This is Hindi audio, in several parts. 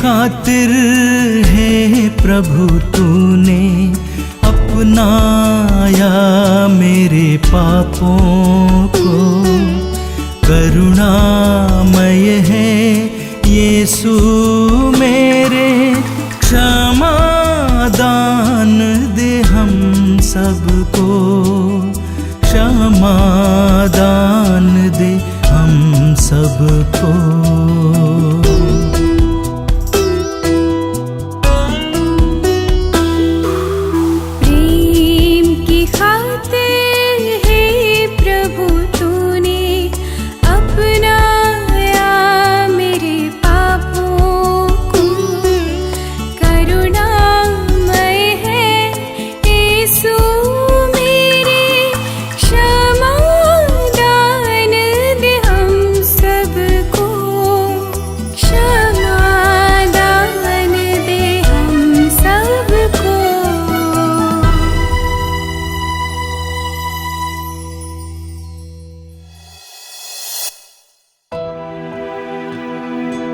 खातिर है प्रभु तूने अपनाया मेरे पापों को। करुणामय है यीशु मेरे, क्षमा दान दे हम सबको, क्षमा दान दे हम सबको।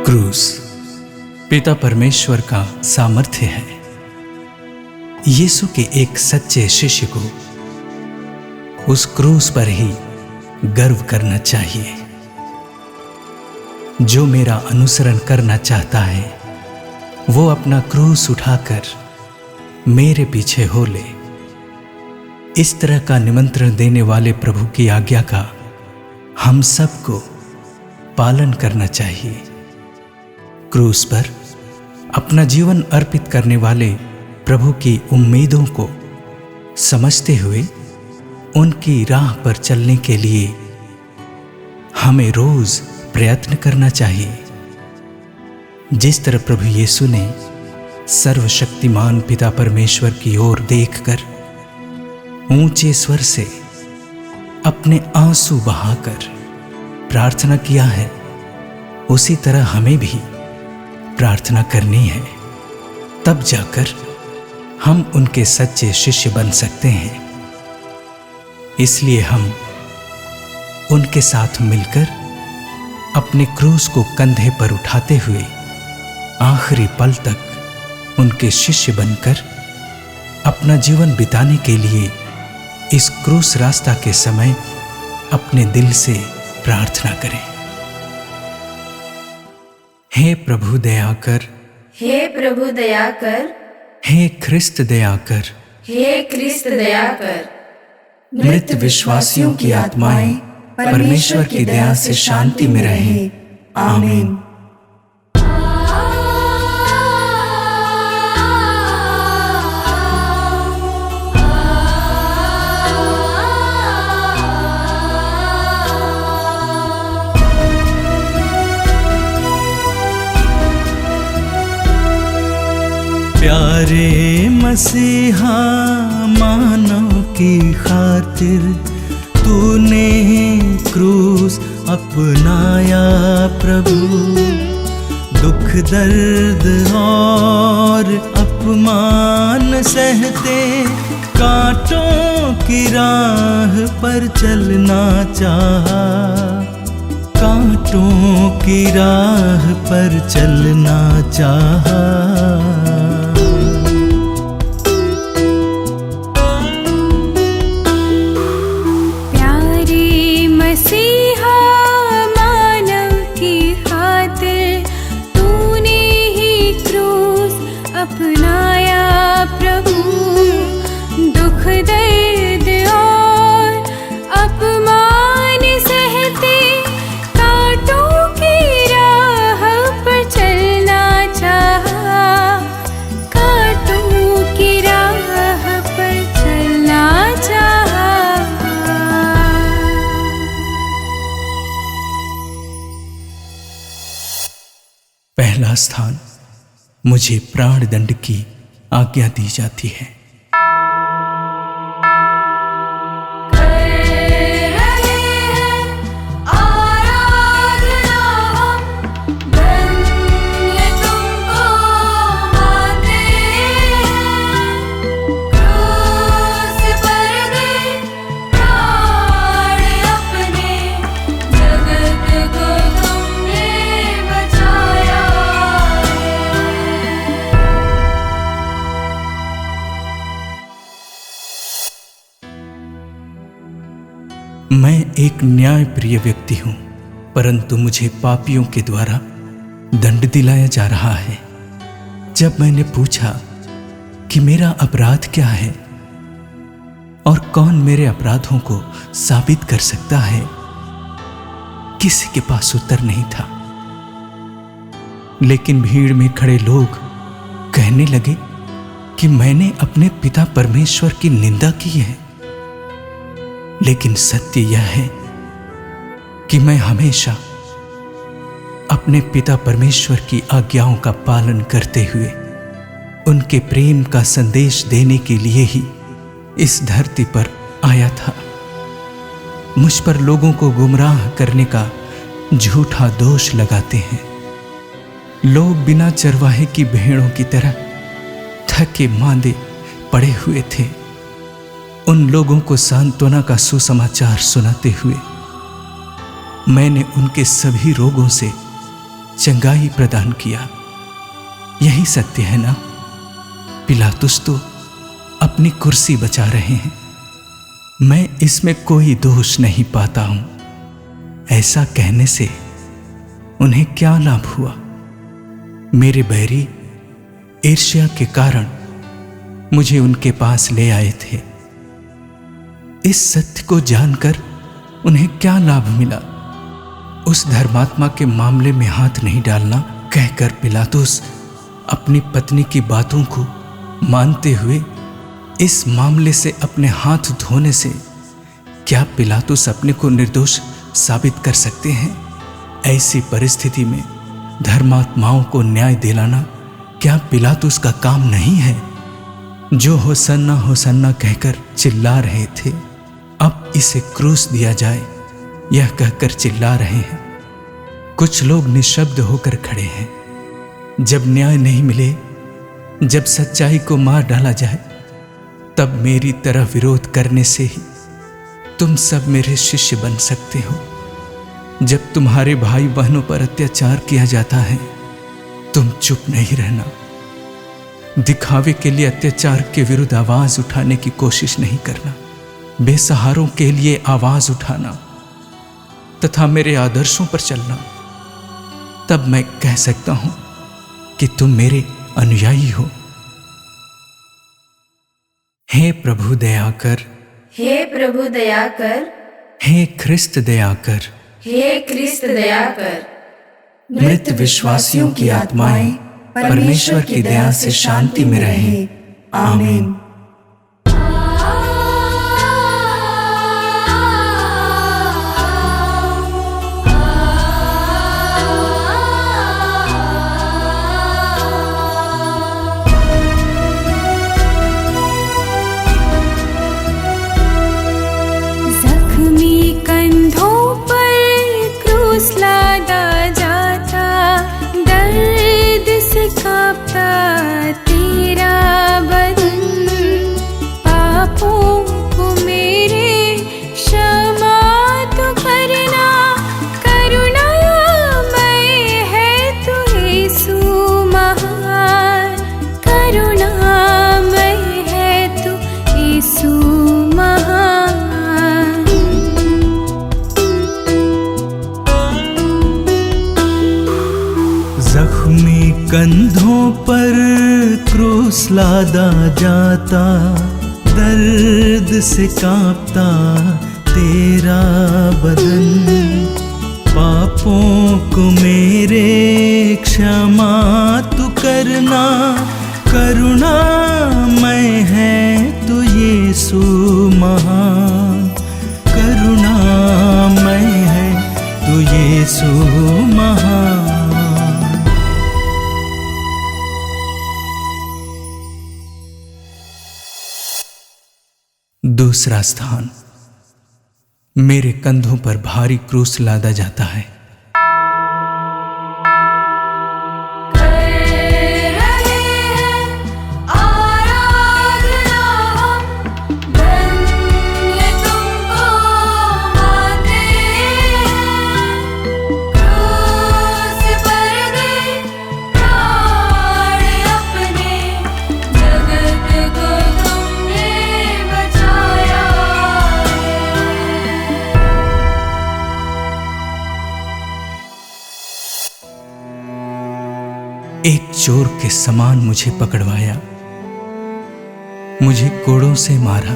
क्रूस पिता परमेश्वर का सामर्थ्य है। यीशु के एक सच्चे शिष्य को उस क्रूस पर ही गर्व करना चाहिए। जो मेरा अनुसरण करना चाहता है वो अपना क्रूस उठाकर मेरे पीछे हो ले। इस तरह का निमंत्रण देने वाले प्रभु की आज्ञा का हम सबको पालन करना चाहिए। क्रूस पर अपना जीवन अर्पित करने वाले प्रभु की उम्मीदों को समझते हुए उनकी राह पर चलने के लिए हमें रोज प्रयत्न करना चाहिए। जिस तरह प्रभु यीशु ने सर्वशक्तिमान पिता परमेश्वर की ओर देखकर ऊंचे स्वर से अपने आंसू बहाकर प्रार्थना किया है, उसी तरह हमें भी प्रार्थना करनी है। तब जाकर हम उनके सच्चे शिष्य बन सकते हैं। इसलिए हम उनके साथ मिलकर अपने क्रूस को कंधे पर उठाते हुए आखिरी पल तक उनके शिष्य बनकर अपना जीवन बिताने के लिए इस क्रूस रास्ता के समय अपने दिल से प्रार्थना करें। हे प्रभु दया कर, हे प्रभु दया कर, हे ख्रिस्त दया कर, हे ख्रिस्त दया कर। मृत विश्वासियों की आत्माएं परमेश्वर की दया से शांति में रहें। आमीन। प्यारे मसीहा मानव की खातिर तूने क्रूस अपनाया प्रभु। दुख दर्द और अपमान सहते कांटों की राह पर चलना चाहा, कांटों की राह पर चलना चाहा। पहला स्थान मुझे प्राण दंड की आज्ञा दी जाती है। मैं एक न्यायप्रिय व्यक्ति हूं, परंतु मुझे पापियों के द्वारा दंड दिलाया जा रहा है। जब मैंने पूछा कि मेरा अपराध क्या है और कौन मेरे अपराधों को साबित कर सकता है, किसी के पास उत्तर नहीं था। लेकिन भीड़ में खड़े लोग कहने लगे कि मैंने अपने पिता परमेश्वर की निंदा की है। लेकिन सत्य यह है कि मैं हमेशा अपने पिता परमेश्वर की आज्ञाओं का पालन करते हुए उनके प्रेम का संदेश देने के लिए ही इस धरती पर आया था। मुझ पर लोगों को गुमराह करने का झूठा दोष लगाते हैं। लोग बिना चरवाहे की भेड़ों की तरह थके मांदे पड़े हुए थे। उन लोगों को सांत्वना का सुसमाचार सुनाते हुए मैंने उनके सभी रोगों से चंगाई प्रदान किया। यही सत्य है ना? पिलातुस तो अपनी कुर्सी बचा रहे हैं, मैं इसमें कोई दोष नहीं पाता हूं। ऐसा कहने से उन्हें क्या लाभ हुआ? मेरे बैरी ईर्ष्या के कारण मुझे उनके पास ले आए थे। इस सत्य को जानकर उन्हें क्या लाभ मिला? उस धर्मात्मा के मामले में हाथ नहीं डालना कहकर पिलातुस अपनी पत्नी की बातों को मानते हुए इस मामले से अपने हाथ धोने से क्या पिलातुस अपने को निर्दोष साबित कर सकते हैं? ऐसी परिस्थिति में धर्मात्माओं को न्याय दिलाना क्या पिलातुस का काम नहीं है? जो होसन्ना होसन्ना कहकर चिल्ला रहे थे, अब इसे क्रूस दिया जाए यह कहकर चिल्ला रहे हैं। कुछ लोग निशब्द होकर खड़े हैं। जब न्याय नहीं मिले, जब सच्चाई को मार डाला जाए, तब मेरी तरह विरोध करने से ही तुम सब मेरे शिष्य बन सकते हो। जब तुम्हारे भाई बहनों पर अत्याचार किया जाता है, तुम चुप नहीं रहना। दिखावे के लिए अत्याचार के विरुद्ध आवाज उठाने की कोशिश नहीं करना। बेसहारों के लिए आवाज उठाना तथा मेरे आदर्शों पर चलना। तब मैं कह सकता हूं कि तुम मेरे अनुयायी हो। हे प्रभु दया कर, हे प्रभु दया कर, हे ख्रिस्त दया कर, हे क्रिस्त दया कर। मृत विश्वासियों की आत्माएं परमेश्वर की दया से शांति में रहे। आमीन। कंधों पर क्रूस लादा जाता, दर्द से कांपता तेरा बदन। पापों को मेरे क्षमा तू करना, करुणामय है तू यीशु महान। करुणामय है तू यीशु महान। दूसरा स्थान, मेरे कंधों पर भारी क्रूस लादा जाता है। चोर के समान मुझे पकड़वाया, मुझे कोड़ों से मारा,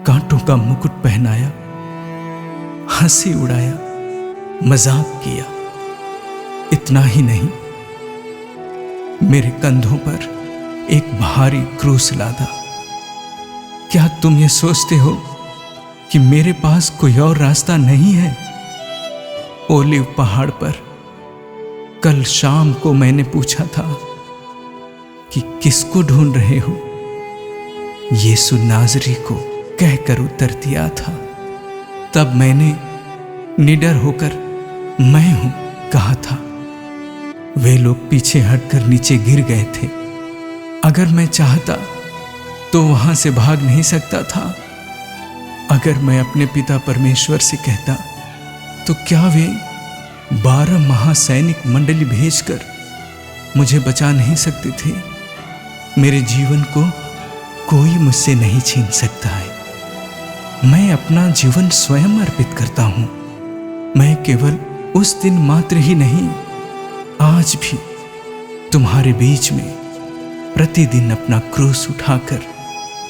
कांटों का मुकुट पहनाया, हंसी उड़ाया, मजाक किया। इतना ही नहीं, मेरे कंधों पर एक भारी क्रूस लादा। क्या तुम ये सोचते हो कि मेरे पास कोई और रास्ता नहीं है? ओलिव पहाड़ पर कल शाम को मैंने पूछा था कि किसको ढूंढ रहे हो? यीशु नाज़री को कहकर उत्तर दिया था। तब मैंने निडर होकर मैं हूं कहा था। वे लोग पीछे हटकर नीचे गिर गए थे। अगर मैं चाहता तो वहां से भाग नहीं सकता था। अगर मैं अपने पिता परमेश्वर से कहता तो क्या वे 12 महासैनिक मंडली भेजकर मुझे बचा नहीं सकते थे? मेरे जीवन को कोई मुझसे नहीं छीन सकता है। मैं अपना जीवन स्वयं अर्पित करता हूं। मैं केवल उस दिन मात्र ही नहीं, आज भी तुम्हारे बीच में प्रतिदिन अपना क्रूस उठाकर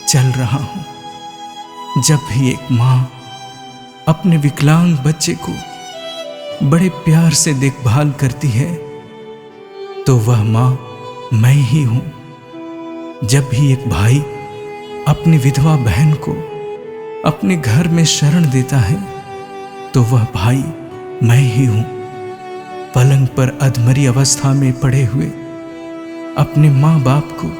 चल रहा हूं। जब भी एक मां अपने विकलांग बच्चे को बड़े प्यार से देखभाल करती है तो वह मां मैं ही हूं। जब भी एक भाई अपनी विधवा बहन को अपने घर में शरण देता है तो वह भाई मैं ही हूं। पलंग पर अधमरी अवस्था में पड़े हुए अपने माँ बाप को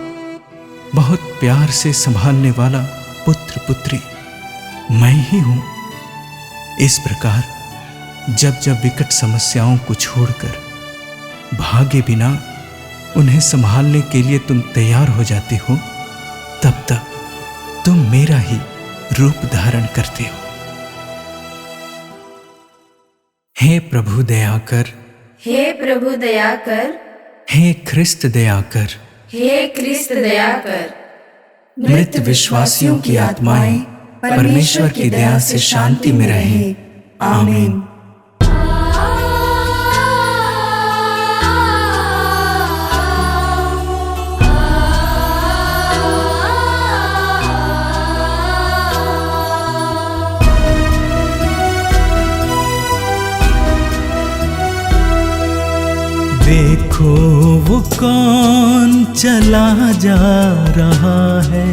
बहुत प्यार से संभालने वाला पुत्र पुत्री मैं ही हूं। इस प्रकार जब जब विकट समस्याओं को छोड़कर भागे बिना उन्हें संभालने के लिए तुम तैयार हो जाते हो, तब तक तुम मेरा ही रूप धारण करते हो। हे प्रभु दया कर, हे प्रभु दया कर, हे ख्रिस्त दया कर, हे ख्रिस्त दया कर। मृत विश्वासियों की आत्माएं परमेश्वर की दया से शांति में रहें। आमीन। देखो वो कौन चला जा रहा है,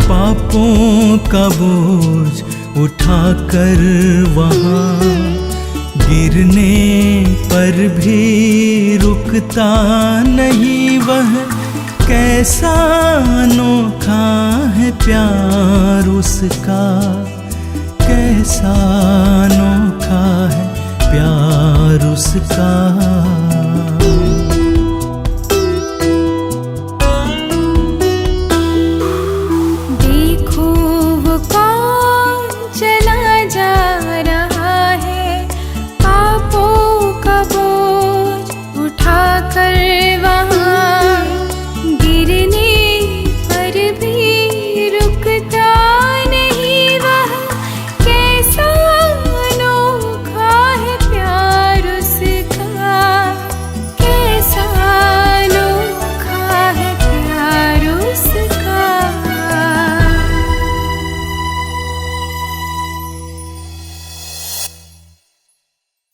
पापों का बोझ उठाकर वहाँ। गिरने पर भी रुकता नहीं वह, कैसा अनोखा है प्यार उसका, कैसा अनोखा है प्यार उसका।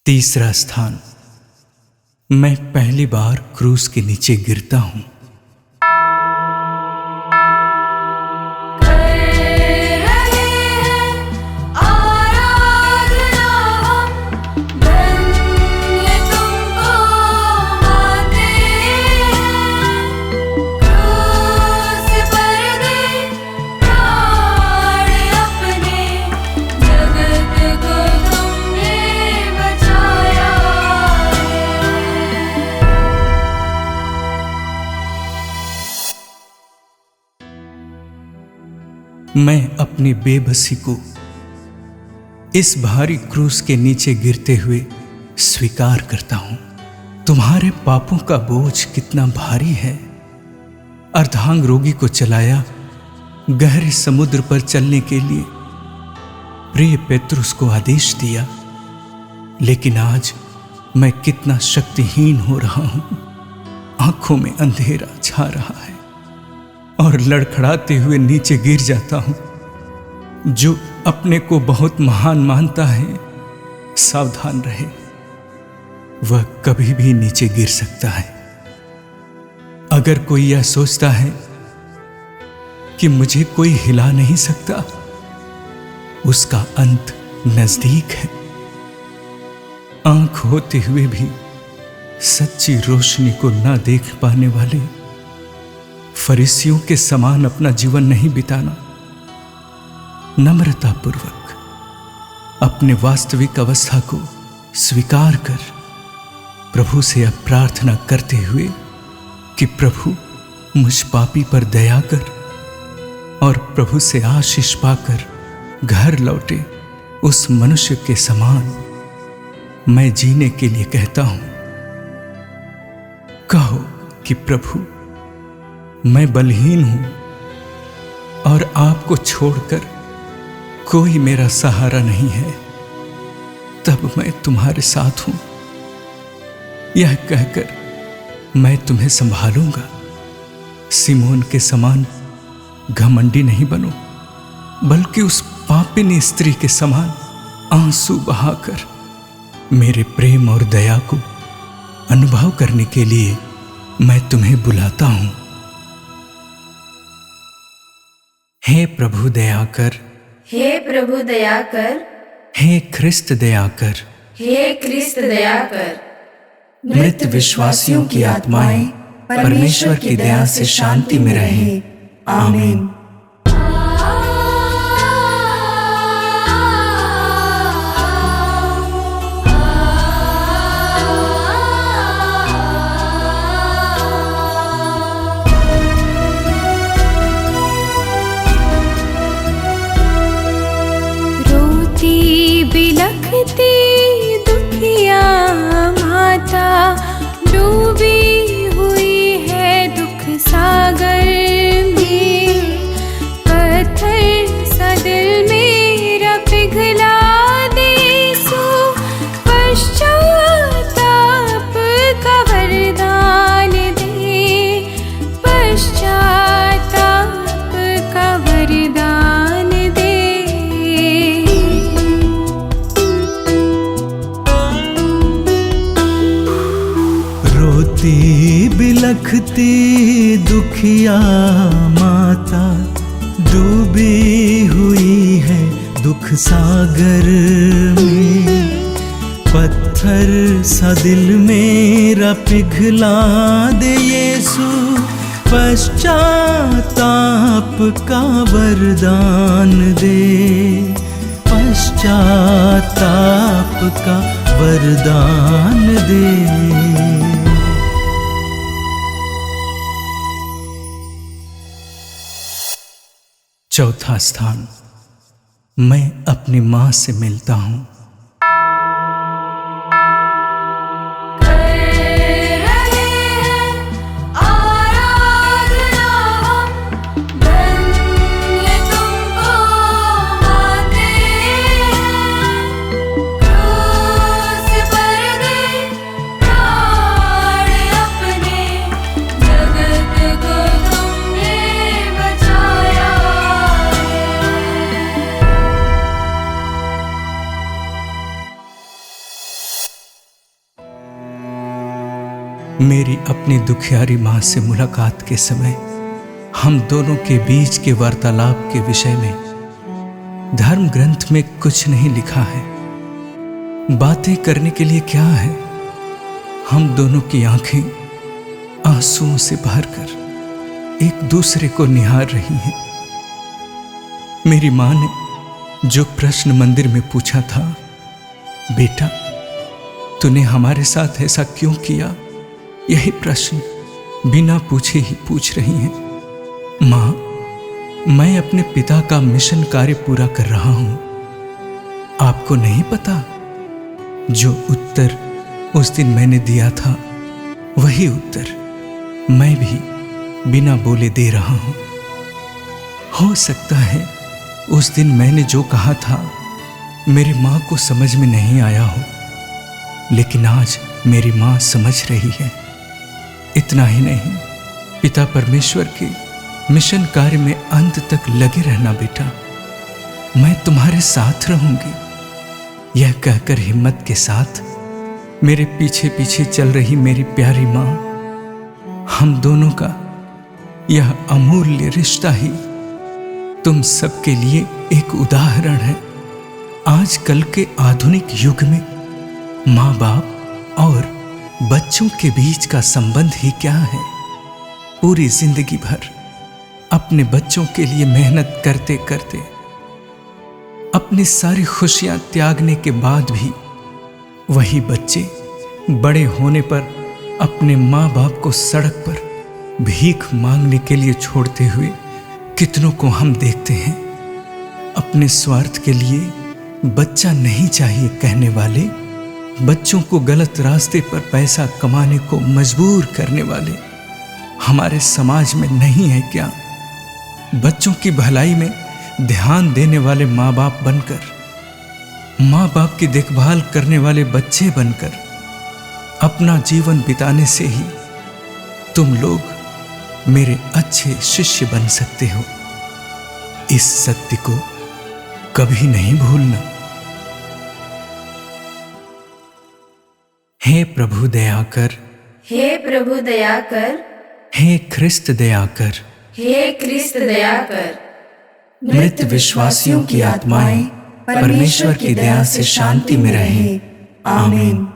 तीसरा स्थान, मैं पहली बार क्रूस के नीचे गिरता हूं। मैं अपनी बेबसी को इस भारी क्रूस के नीचे गिरते हुए स्वीकार करता हूं। तुम्हारे पापों का बोझ कितना भारी है। अर्धांग रोगी को चलाया गहरे समुद्र पर चलने के लिए प्रिय पेत्रुस को आदेश दिया, लेकिन आज मैं कितना शक्तिहीन हो रहा हूं। आंखों में अंधेरा छा रहा है और लड़खड़ाते हुए नीचे गिर जाता हूं। जो अपने को बहुत महान मानता है, सावधान रहे, वह कभी भी नीचे गिर सकता है। अगर कोई यह सोचता है कि मुझे कोई हिला नहीं सकता, उसका अंत नजदीक है। आंख होते हुए भी सच्ची रोशनी को ना देख पाने वाले फरीसियों के समान अपना जीवन नहीं बिताना। नम्रतापूर्वक अपने वास्तविक अवस्था को स्वीकार कर प्रभु से अब प्रार्थना करते हुए कि प्रभु मुझ पापी पर दया कर, और प्रभु से आशीष पाकर घर लौटे उस मनुष्य के समान मैं जीने के लिए कहता हूं। कहो कि प्रभु, मैं बलहीन हूं और आपको छोड़कर कोई मेरा सहारा नहीं है, तब मैं तुम्हारे साथ हूं। यह कहकर मैं तुम्हें संभालूंगा। सिमोन के समान घमंडी नहीं बनो, बल्कि उस पापिनी स्त्री के समान आंसू बहाकर मेरे प्रेम और दया को अनुभव करने के लिए मैं तुम्हें बुलाता हूं। हे प्रभु दया कर, हे प्रभु दया कर, हे ख्रिस्त दया कर, हे क्रिस्त दया कर। मृत विश्वासियों की आत्माएं परमेश्वर की दया से शांति में रहें। आमीन। बिलखती दुखिया माता डूबी हुई है दुख सागर में। पत्थर सा दिल मेरा पिघला दे, सो पश्चाताप का वरदान दे, पश्चाताप का वरदान दे। बिलखती दुखिया माता डूबी हुई है दुख सागर में। पत्थर सा दिल मेरा पिघला दे यीशु, पश्चाताप का वरदान दे, पश्चाताप का वरदान दे। चौथा स्थान, मैं अपनी मां से मिलता हूं। मेरी अपनी दुखियारी मां से मुलाकात के समय हम दोनों के बीच के वार्तालाप के विषय में धर्म ग्रंथ में कुछ नहीं लिखा है। बातें करने के लिए क्या है? हम दोनों की आंखें आंसुओं से भरकर एक दूसरे को निहार रही हैं। मेरी मां ने जो प्रश्न मंदिर में पूछा था, बेटा तूने हमारे साथ ऐसा क्यों किया, यही प्रश्न बिना पूछे ही पूछ रही हैं। मां, मैं अपने पिता का मिशन कार्य पूरा कर रहा हूं। आपको नहीं पता? जो उत्तर उस दिन मैंने दिया था, वही उत्तर मैं भी बिना बोले दे रहा हूं। हो सकता है उस दिन मैंने जो कहा था मेरी मां को समझ में नहीं आया हो, लेकिन आज मेरी मां समझ रही है। इतना ही नहीं, पिता परमेश्वर के मिशन कार्य में अंत तक लगे रहना बेटा। मैं तुम्हारे साथ रहूंगी। यह कहकर हिम्मत के साथ मेरे पीछे पीछे चल रही मेरी प्यारी मां, हम दोनों का यह अमूल्य रिश्ता ही तुम सबके लिए एक उदाहरण है। आजकल के आधुनिक युग में माँ बाप और बच्चों के बीच का संबंध ही क्या है। पूरी जिंदगी भर अपने बच्चों के लिए मेहनत करते करते अपनी सारी खुशियां त्यागने के बाद भी वही बच्चे बड़े होने पर अपने माँ बाप को सड़क पर भीख मांगने के लिए छोड़ते हुए कितनों को हम देखते हैं। अपने स्वार्थ के लिए बच्चा नहीं चाहिए कहने वाले, बच्चों को गलत रास्ते पर पैसा कमाने को मजबूर करने वाले हमारे समाज में नहीं है क्या? बच्चों की भलाई में ध्यान देने वाले माँ बाप बनकर, माँ बाप की देखभाल करने वाले बच्चे बनकर अपना जीवन बिताने से ही तुम लोग मेरे अच्छे शिष्य बन सकते हो। इस सत्य को कभी नहीं भूलना। हे प्रभु दया कर, हे प्रभु दया कर, हे ख्रिस्त दया कर, हे क्रिस्त दया कर। मृत विश्वासियों की आत्माएं परमेश्वर की दया से शांति में रहें। आमीन।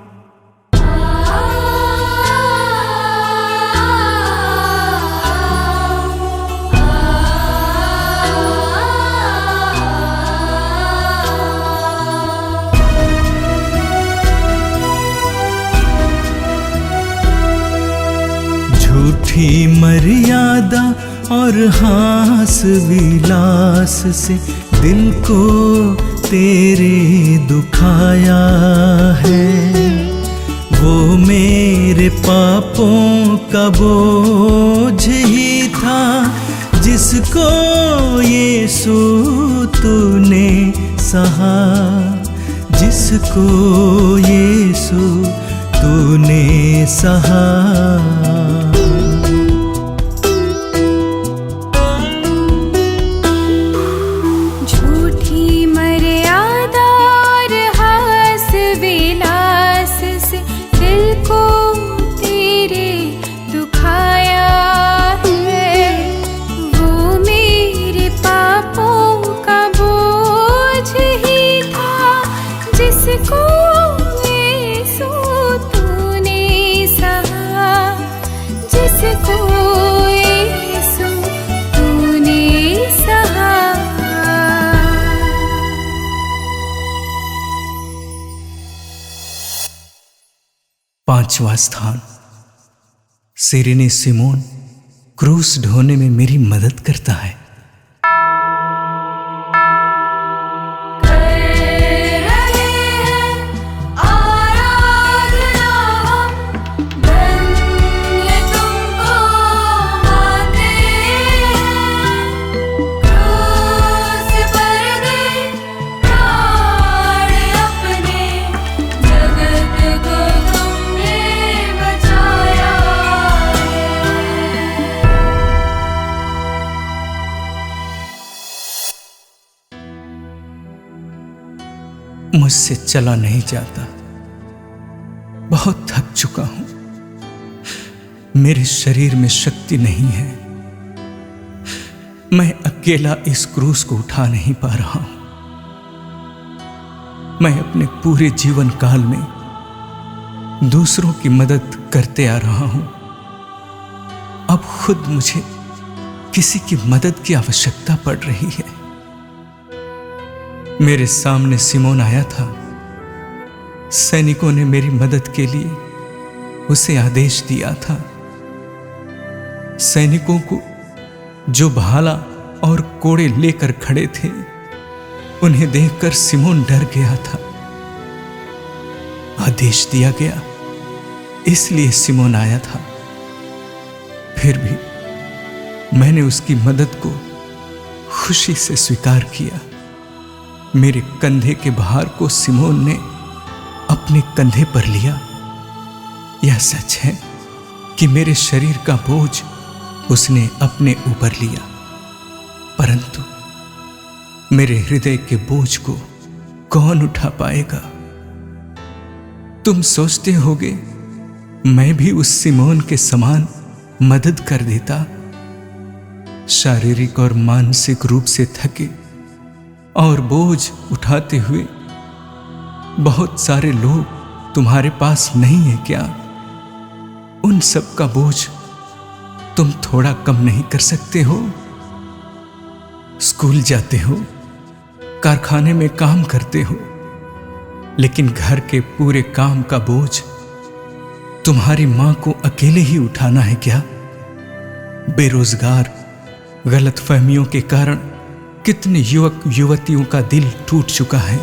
झूठी मर्यादा और हास विलास से दिल को तेरे दुखाया है। वो मेरे पापों का बोझ ही था जिसको यीशु तूने सहा, जिसको यीशु तूने सहा। पांचवा स्थान, सिरेने सिमोन क्रूस ढोने में मेरी मदद करता है। मुझसे चला नहीं जाता, बहुत थक चुका हूं, मेरे शरीर में शक्ति नहीं है, मैं अकेला इस क्रूस को उठा नहीं पा रहा हूं। मैं अपने पूरे जीवन काल में दूसरों की मदद करते आ रहा हूं, अब खुद मुझे किसी की मदद की आवश्यकता पड़ रही है। मेरे सामने सिमोन आया था, सैनिकों ने मेरी मदद के लिए उसे आदेश दिया था। सैनिकों को जो भाला और कोड़े लेकर खड़े थे, उन्हें देखकर सिमोन डर गया था। आदेश दिया गया इसलिए सिमोन आया था। फिर भी मैंने उसकी मदद को खुशी से स्वीकार किया। मेरे कंधे के भार को सिमोन ने अपने कंधे पर लिया। यह सच है कि मेरे शरीर का बोझ उसने अपने ऊपर लिया, परंतु मेरे हृदय के बोझ को कौन उठा पाएगा? तुम सोचते होगे मैं भी उस सिमोन के समान मदद कर देता। शारीरिक और मानसिक रूप से थके और बोझ उठाते हुए बहुत सारे लोग तुम्हारे पास नहीं है क्या? उन सब का बोझ तुम थोड़ा कम नहीं कर सकते हो? स्कूल जाते हो, कारखाने में काम करते हो, लेकिन घर के पूरे काम का बोझ तुम्हारी मां को अकेले ही उठाना है क्या? बेरोजगार, गलतफहमियों के कारण कितने युवक युवतियों का दिल टूट चुका है।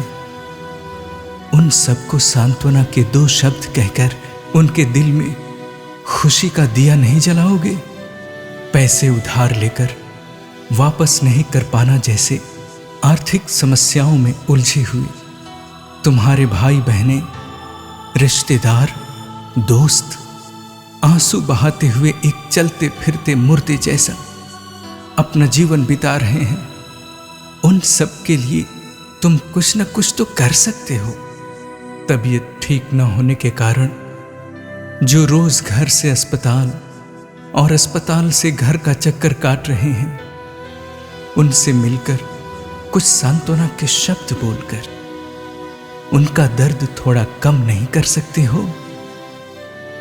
उन सबको सांत्वना के 2 शब्द कहकर उनके दिल में खुशी का दिया नहीं जलाओगे? पैसे उधार लेकर वापस नहीं कर पाना जैसे आर्थिक समस्याओं में उलझी हुई तुम्हारे भाई बहनें, रिश्तेदार, दोस्त आंसू बहाते हुए एक चलते फिरते मुर्दे जैसा अपना जीवन बिता रहे हैं। उन सब के लिए तुम कुछ न कुछ तो कर सकते हो। तबीयत ठीक न होने के कारण जो रोज घर से अस्पताल और अस्पताल से घर का चक्कर काट रहे हैं, उनसे मिलकर कुछ सांत्वना के शब्द बोलकर उनका दर्द थोड़ा कम नहीं कर सकते हो?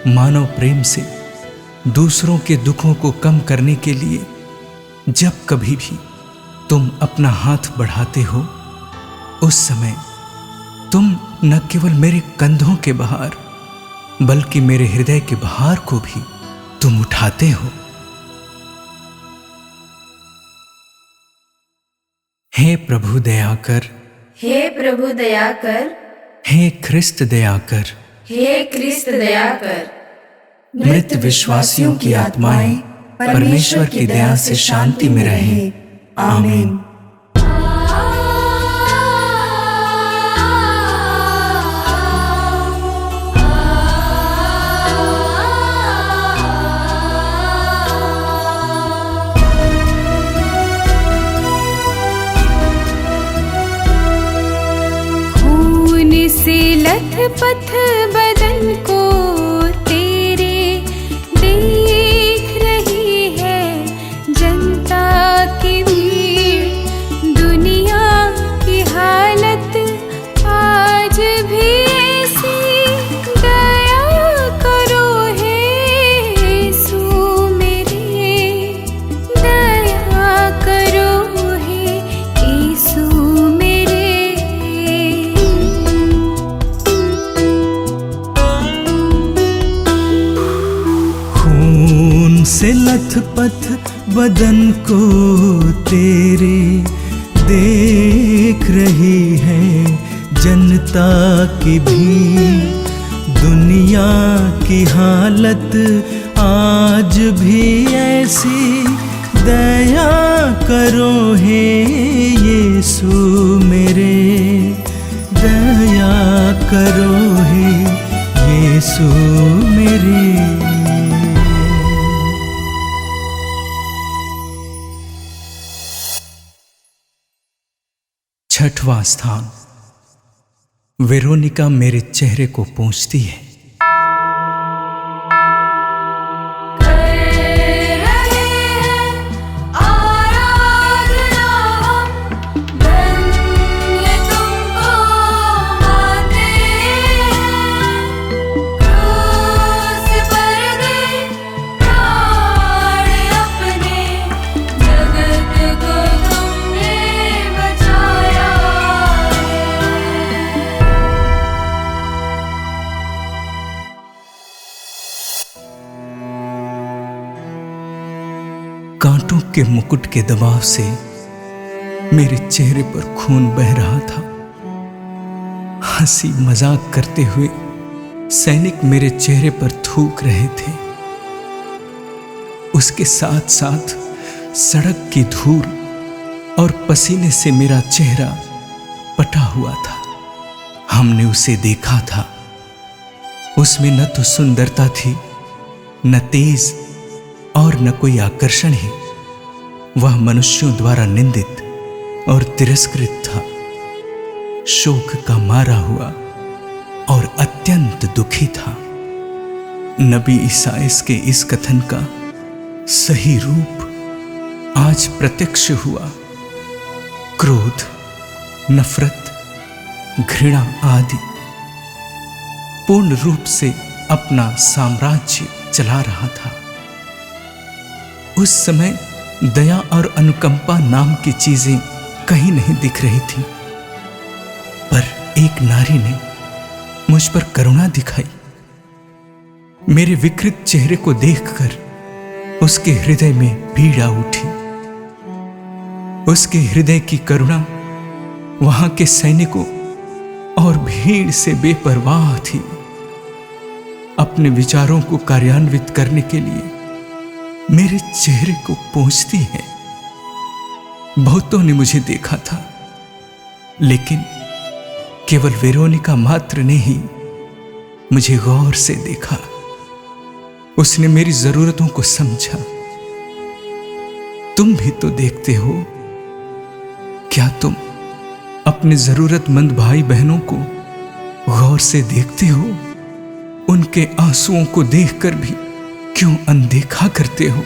मानव प्रेम से दूसरों के दुखों को कम करने के लिए जब कभी भी तुम अपना हाथ बढ़ाते हो, उस समय तुम न केवल मेरे कंधों के भार बल्कि मेरे हृदय के भार को भी तुम उठाते हो। हे प्रभु दया कर, हे प्रभु दया कर, हे ख्रिस्त दया कर, हे क्रिस्त दया कर। मृत विश्वासियों की आत्माएं परमेश्वर की दया से शांति में रहें। आमीन। से लथपथ बदन को तेरे देख रही है जनता की भीड़। दुनिया की हालत आज भी ऐसी, दया करो हे यीशु मेरे, दया करो हे यीशु मेरे। से लथपथ बदन को तेरे देख रही है जनता की भीड़। दुनिया की हालत आज भी ऐसी, दया करो हे यीशु मेरे, दया करो हे यीशु मेरे। छठवां स्थान, वेरोनिका मेरे चेहरे को पोंछती है। कांटों के मुकुट के दबाव से मेरे चेहरे पर खून बह रहा था। हंसी मजाक करते हुए सैनिक मेरे चेहरे पर थूक रहे थे। उसके साथ साथ सड़क की धूल और पसीने से मेरा चेहरा पटा हुआ था। हमने उसे देखा था। उसमें न तो सुंदरता थी न तेज और न कोई आकर्षण ही। वह मनुष्यों द्वारा निंदित और तिरस्कृत था, शोक का मारा हुआ और अत्यंत दुखी था। नबी ईसाइयाह के इस कथन का सही रूप आज प्रत्यक्ष हुआ। क्रोध, नफरत, घृणा आदि पूर्ण रूप से अपना साम्राज्य चला रहा था। उस समय दया और अनुकंपा नाम की चीजें कहीं नहीं दिख रही थी, पर एक नारी ने मुझ पर करुणा दिखाई। मेरे विकृत चेहरे को देखकर उसके हृदय में पीड़ा उठी। उसके हृदय की करुणा वहां के सैनिकों और भीड़ से बेपरवाह थी। अपने विचारों को कार्यान्वित करने के लिए मेरे चेहरे को पोंछती है। बहुतों ने मुझे देखा था, लेकिन केवल वेरोनिका मात्र ने ही मुझे गौर से देखा। उसने मेरी जरूरतों को समझा। तुम भी तो देखते हो। क्या तुम अपने जरूरतमंद भाई बहनों को गौर से देखते हो? उनके आंसुओं को देखकर भी क्यों अनदेखा करते हो?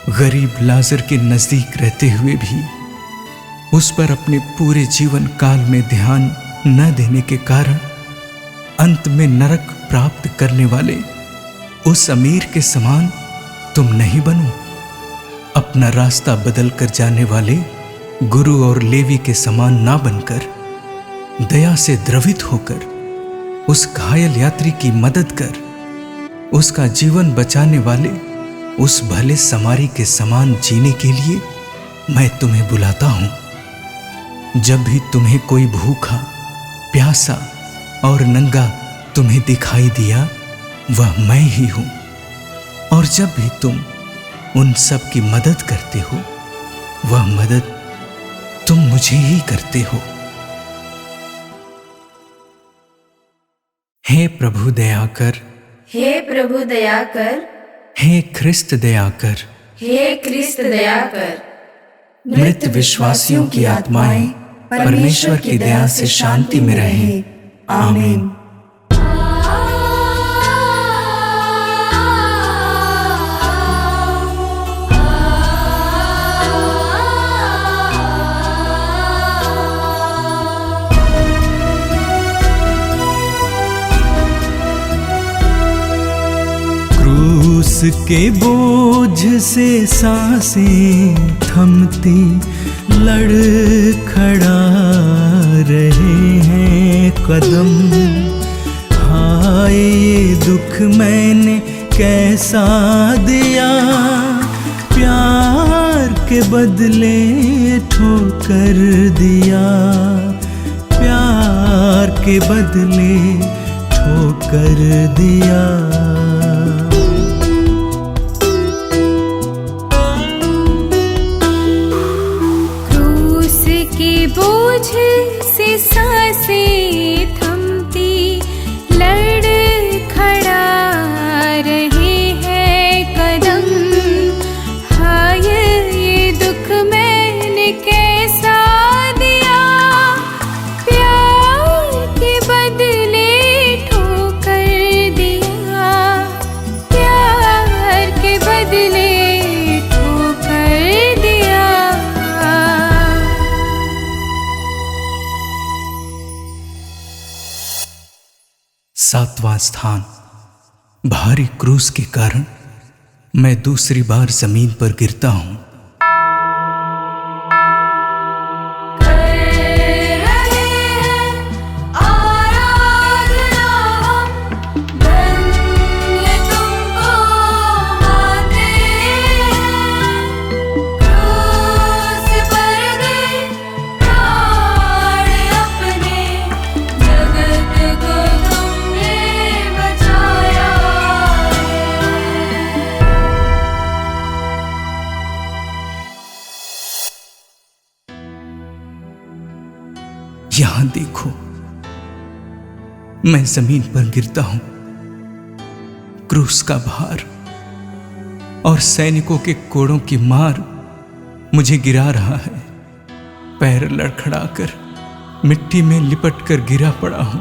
गरीब लाजर के नजदीक रहते हुए भी उस पर अपने पूरे जीवन काल में ध्यान न देने के कारण अंत में नरक प्राप्त करने वाले उस अमीर के समान तुम नहीं बनो। अपना रास्ता बदल कर जाने वाले गुरु और लेवी के समान ना बनकर दया से द्रवित होकर उस घायल यात्री की मदद कर उसका जीवन बचाने वाले उस भले समारी के समान जीने के लिए मैं तुम्हें बुलाता हूं। जब भी तुम्हें कोई भूखा, प्यासा और नंगा तुम्हें दिखाई दिया, वह मैं ही हूं। और जब भी तुम उन सब की मदद करते हो, वह मदद तुम मुझे ही करते हो। हे प्रभु दया कर, हे प्रभु दया कर, हे ख्रिस्त दया कर, हे ख्रिस्त दया कर। मृत विश्वासियों की आत्माएं परमेश्वर की दया से शांति में रहें। आमीन। क्रूस के बोझ से सांसें थमती लड़खड़ा रहे हैं कदम। हाय ये दुख मैंने कैसा दिया, प्यार के बदले ठोकर दिया, प्यार के बदले ठोकर दिया। बोझ से सांसें थमती लड़खड़ा रहे हैं कदम। हाय ये दुख मैंने कैसा दिया, प्यार के बदले ठोकर दिया, प्यार के बदले ठोकर दिया। सातवां स्थान। भारी क्रूस के कारण मैं दूसरी बार जमीन पर गिरता हूं। यहां देखो, मैं जमीन पर गिरता हूं, क्रूस का भार और सैनिकों के कोड़ों की मार मुझे गिरा रहा है। पैर लड़खड़ाकर मिट्टी में लिपट कर गिरा पड़ा हूं।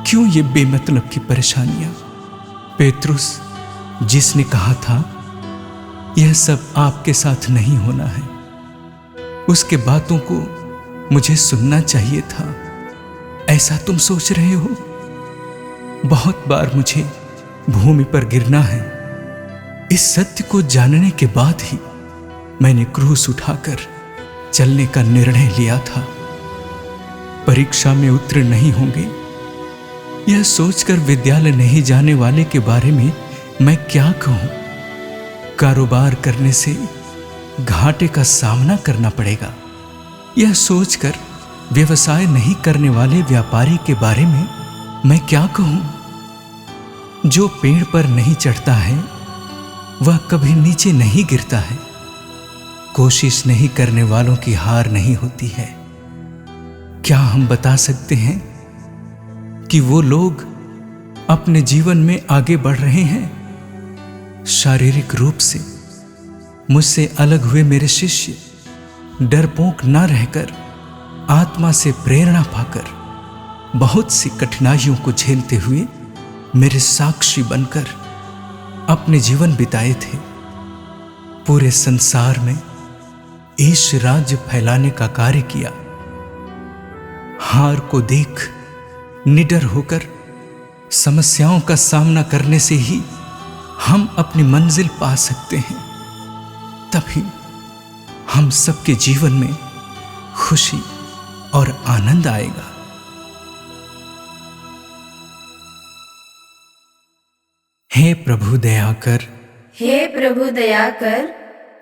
क्यों ये बेमतलब की परेशानियां? पेतरुस जिसने कहा था यह सब आपके साथ नहीं होना है, उसके बातों को मुझे सुनना चाहिए था। ऐसा तुम सोच रहे हो? बहुत बार मुझे भूमि पर गिरना है। इस सत्य को जानने के बाद ही मैंने क्रूस उठाकर चलने का निर्णय लिया था। परीक्षा में उत्तीर्ण नहीं होंगे, यह सोचकर विद्यालय नहीं जाने वाले के बारे में मैं क्या कहूं? कारोबार करने से घाटे का सामना करना पड़ेगा, यह सोचकर व्यवसाय नहीं करने वाले व्यापारी के बारे में मैं क्या कहूं? जो पेड़ पर नहीं चढ़ता है वह कभी नीचे नहीं गिरता है। कोशिश नहीं करने वालों की हार नहीं होती है। क्या हम बता सकते हैं कि वो लोग अपने जीवन में आगे बढ़ रहे हैं? शारीरिक रूप से मुझसे अलग हुए मेरे शिष्य डरपोक न रहकर आत्मा से प्रेरणा पाकर बहुत सी कठिनाइयों को झेलते हुए मेरे साक्षी बनकर अपने जीवन बिताए थे। पूरे संसार में ईश राज्य फैलाने का कार्य किया। हार को देख निडर होकर समस्याओं का सामना करने से ही हम अपनी मंजिल पा सकते हैं। तभी हम सबके जीवन में खुशी और आनंद आएगा। हे प्रभु दया कर, हे प्रभु दया कर,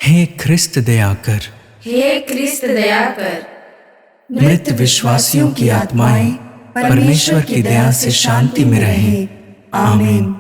हे ख्रिस्त दया कर, हे क्रिस्त दया कर। मृत विश्वासियों की आत्माएं परमेश्वर की दया से शांति में रहें। आमीन।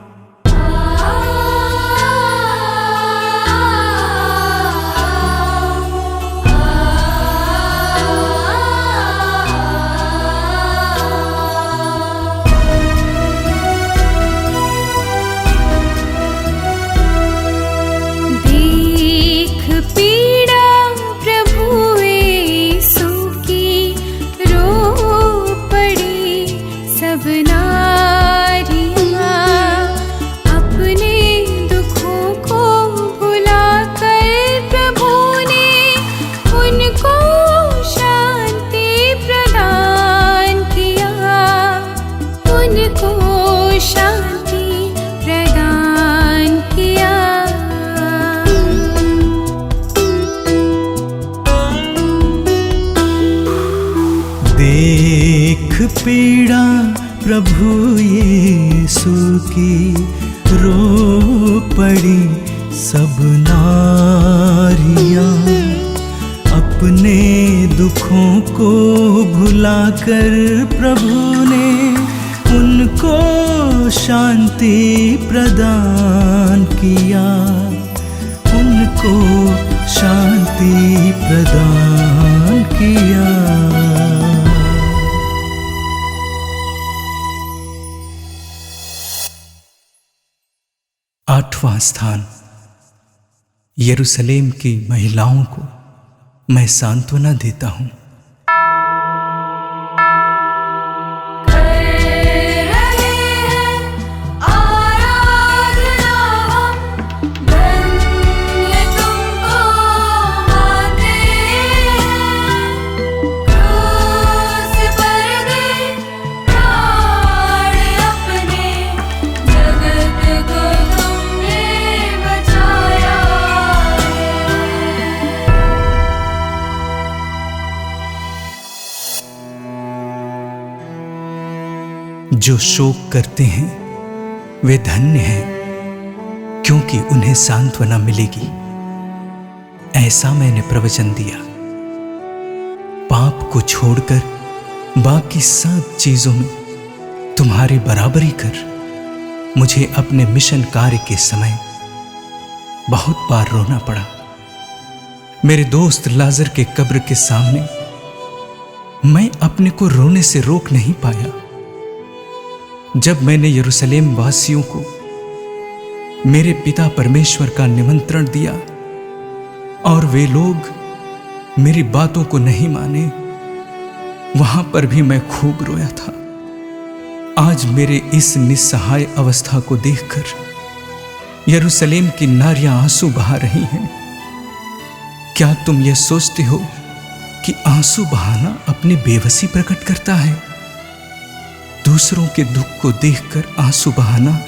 देख पीड़ा प्रभु यीशु की, रो पड़ी सब नारियां। अपने दुखों को भुलाकर प्रभु ने उनको शांति प्रदान किया, उनको शांति प्रदान किया। आठवां स्थान, यरूशलेम की महिलाओं को मैं सांत्वना देता हूं। जो शोक करते हैं वे धन्य हैं, क्योंकि उन्हें सांत्वना मिलेगी। ऐसा मैंने प्रवचन दिया। पाप को छोड़कर बाकी सब चीजों में तुम्हारी बराबरी कर। मुझे अपने मिशन कार्य के समय बहुत बार रोना पड़ा। मेरे दोस्त लाजर के कब्र के सामने मैं अपने को रोने से रोक नहीं पाया। जब मैंने यरूशलेम वासियों को मेरे पिता परमेश्वर का निमंत्रण दिया और वे लोग मेरी बातों को नहीं माने, वहां पर भी मैं खूब रोया था। आज मेरे इस निस्सहाय अवस्था को देखकर यरूशलेम की नारियां आंसू बहा रही हैं। क्या तुम यह सोचते हो कि आंसू बहाना अपनी बेबसी प्रकट करता है? दूसरों के दुख को देखकर आंसू बहाना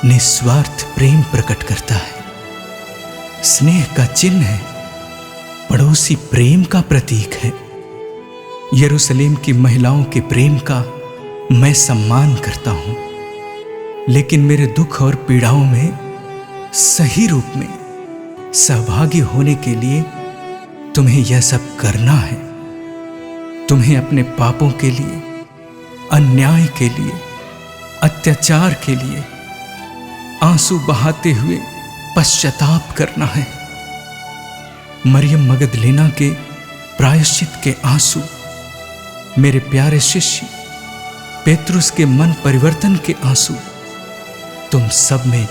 निस्वार्थ प्रेम प्रकट करता है, स्नेह का चिन्ह है, पड़ोसी प्रेम का प्रतीक है। यरूशलेम की महिलाओं के प्रेम का मैं सम्मान करता हूं, लेकिन मेरे दुख और पीड़ाओं में सही रूप में सहभागी होने के लिए तुम्हें यह सब करना है। तुम्हें अपने पापों के लिए, अन्याय के लिए, अत्याचार के लिए आंसू बहाते हुए पश्चाताप करना है। मरियम मगदलेना के प्रायश्चित के आंसू, मेरे प्यारे शिष्य पेतरुस के मन परिवर्तन के आंसू, तुम सब में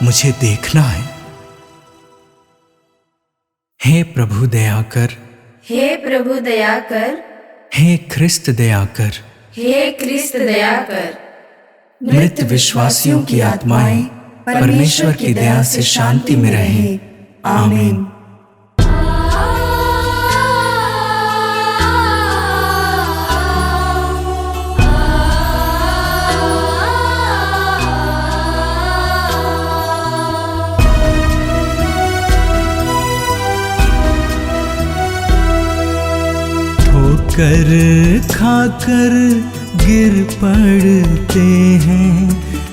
मुझे देखना है। हे प्रभु दया कर, हे प्रभु दया कर, हे ख्रिस्त दया कर, हे क्रिस्त दया कर। मृत विश्वासियों की आत्माएं परमेश्वर की दया से शांति में रहे। आमीन। कर खाकर गिर पड़ते हैं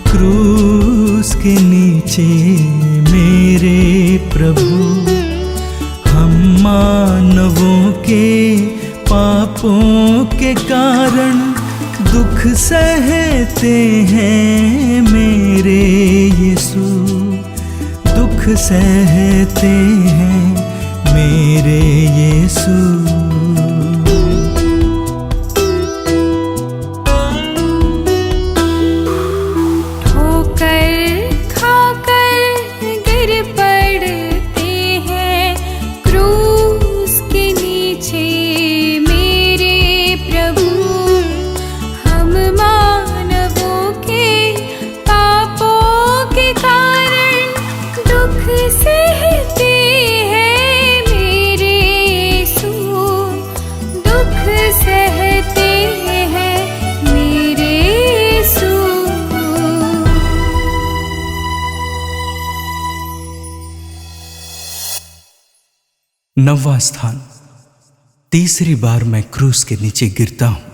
क्रूस के नीचे मेरे प्रभु। हम मानवों के पापों के कारण दुख सहते हैं मेरे यीशु, दुख सहते हैं मेरे यीशु। नौवां स्थान, तीसरी बार मैं क्रूस के नीचे गिरता हूं।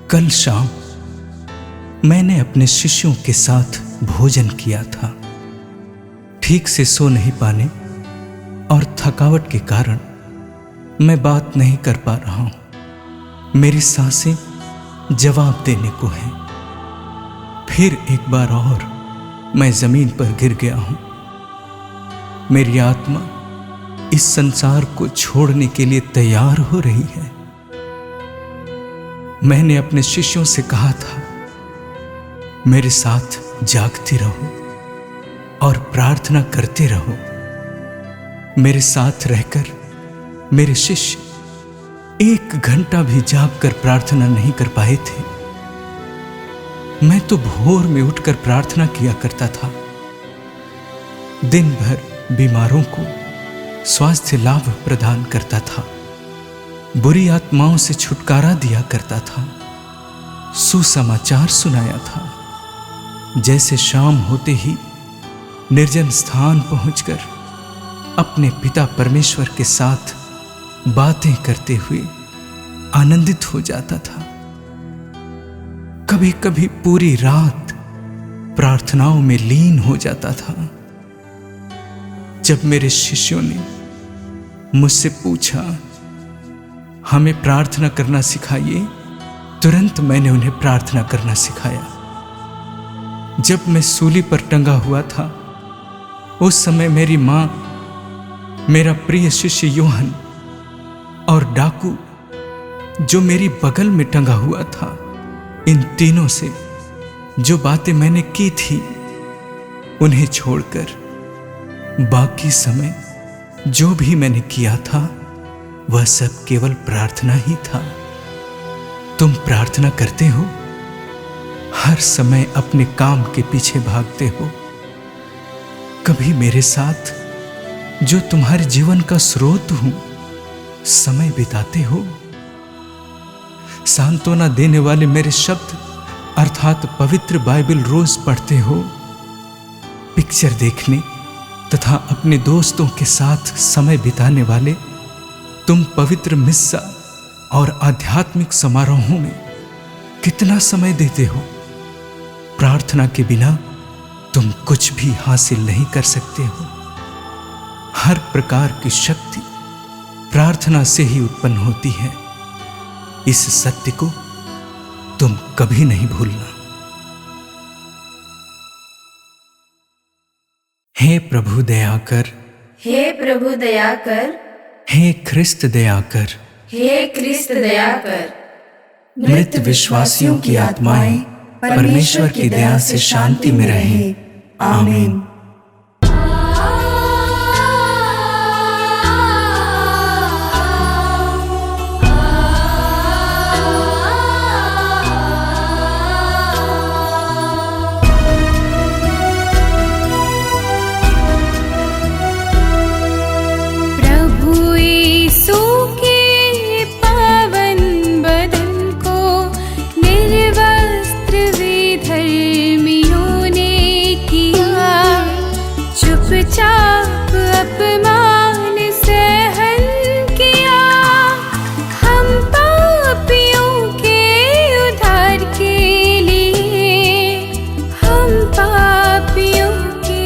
कल शाम मैंने अपने शिष्यों के साथ भोजन किया था। ठीक से सो नहीं पाने और थकावट के कारण मैं बात नहीं कर पा रहा हूं। मेरी सांसें जवाब देने को हैं। फिर एक बार और मैं जमीन पर गिर गया हूं। मेरी आत्मा इस संसार को छोड़ने के लिए तैयार हो रही है। मैंने अपने शिष्यों से कहा था, मेरे साथ जागते रहो और प्रार्थना करते रहो। मेरे साथ रहकर मेरे शिष्य 1 घंटा भी जागकर प्रार्थना नहीं कर पाए थे। मैं तो भोर में उठकर प्रार्थना किया करता था। दिन भर बीमारों को स्वास्थ्य लाभ प्रदान करता था, बुरी आत्माओं से छुटकारा दिया करता था, सुसमाचार सुनाया था। जैसे शाम होते ही निर्जन स्थान पहुंचकर अपने पिता परमेश्वर के साथ बातें करते हुए आनंदित हो जाता था। कभी कभी पूरी रात प्रार्थनाओं में लीन हो जाता था। जब मेरे शिष्यों ने मुझसे पूछा, हमें प्रार्थना करना सिखाइए, तुरंत मैंने उन्हें प्रार्थना करना सिखाया। जब मैं सूली पर टंगा हुआ था, उस समय मेरी मां, मेरा प्रिय शिष्य यूहन और डाकू जो मेरी बगल में टंगा हुआ था, इन तीनों से जो बातें मैंने की थी उन्हें छोड़कर बाकी समय जो भी मैंने किया था वह सब केवल प्रार्थना ही था। तुम प्रार्थना करते हो? हर समय अपने काम के पीछे भागते हो? कभी मेरे साथ, जो तुम्हारे जीवन का स्रोत हूं, समय बिताते हो? सांत्वना देने वाले मेरे शब्द अर्थात पवित्र बाइबल रोज पढ़ते हो? पिक्चर देखने तथा अपने दोस्तों के साथ समय बिताने वाले तुम पवित्र मिस्सा और आध्यात्मिक समारोहों में कितना समय देते हो? प्रार्थना के बिना तुम कुछ भी हासिल नहीं कर सकते हो। हर प्रकार की शक्ति प्रार्थना से ही उत्पन्न होती है। इस सत्य को तुम कभी नहीं भूलना। हे प्रभु दया कर, हे प्रभु दया कर, हे ख्रिस्त दया कर, हे ख्रिस्त दया कर। मृत विश्वासियों की आत्माएं परमेश्वर की दया से शांति में रहें। आमीन। चाप अपमान सहन किया, हम पापियों के उद्धार के लिए, हम पापियों के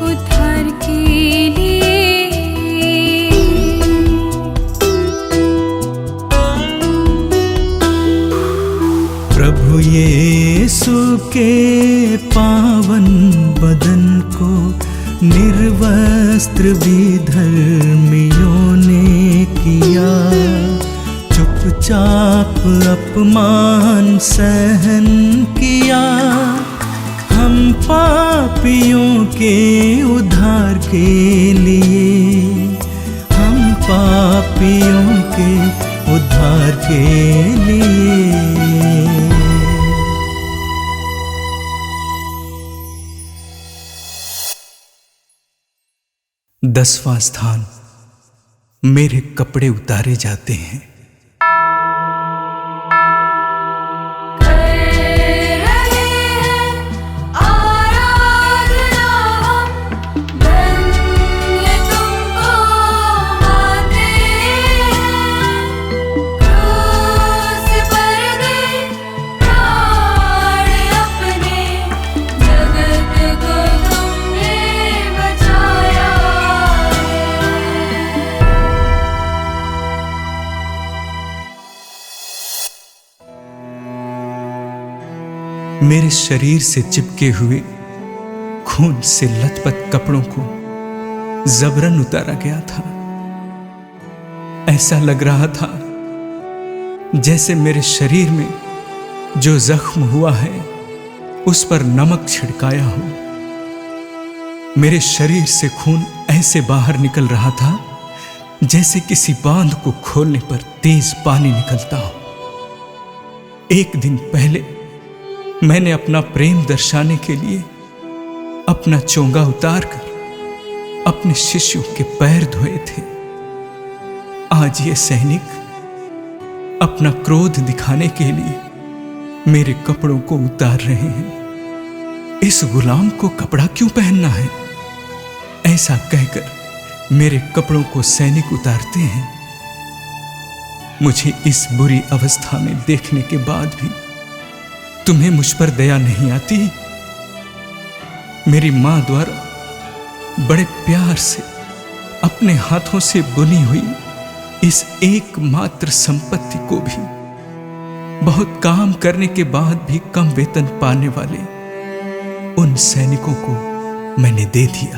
उद्धार के लिए। प्रभु यीशु के पावन बदन को निर्वस्त्र विधर्मियों ने किया, चुपचाप अपमान सहन किया, हम पापियों के उद्धार के लिए, हम पापियों के उद्धार के लिए। 10वां स्थान, मेरे कपड़े उतारे जाते हैं। मेरे शरीर से चिपके हुए खून से लथपथ कपड़ों को जबरन उतारा गया था। ऐसा लग रहा था जैसे मेरे शरीर में जो जख्म हुआ है उस पर नमक छिड़काया हो। मेरे शरीर से खून ऐसे बाहर निकल रहा था जैसे किसी बांध को खोलने पर तेज पानी निकलता हो। एक दिन पहले मैंने अपना प्रेम दर्शाने के लिए अपना चोंगा उतारकर अपने शिष्यों के पैर धोए थे। आज ये सैनिक अपना क्रोध दिखाने के लिए मेरे कपड़ों को उतार रहे हैं। इस गुलाम को कपड़ा क्यों पहनना है? ऐसा कहकर मेरे कपड़ों को सैनिक उतारते हैं। मुझे इस बुरी अवस्था में देखने के बाद भी तुम्हें मुझ पर दया नहीं आती? मेरी मां द्वारा बड़े प्यार से अपने हाथों से बुनी हुई इस एकमात्र संपत्ति को भी बहुत काम करने के बाद भी कम वेतन पाने वाले उन सैनिकों को मैंने दे दिया।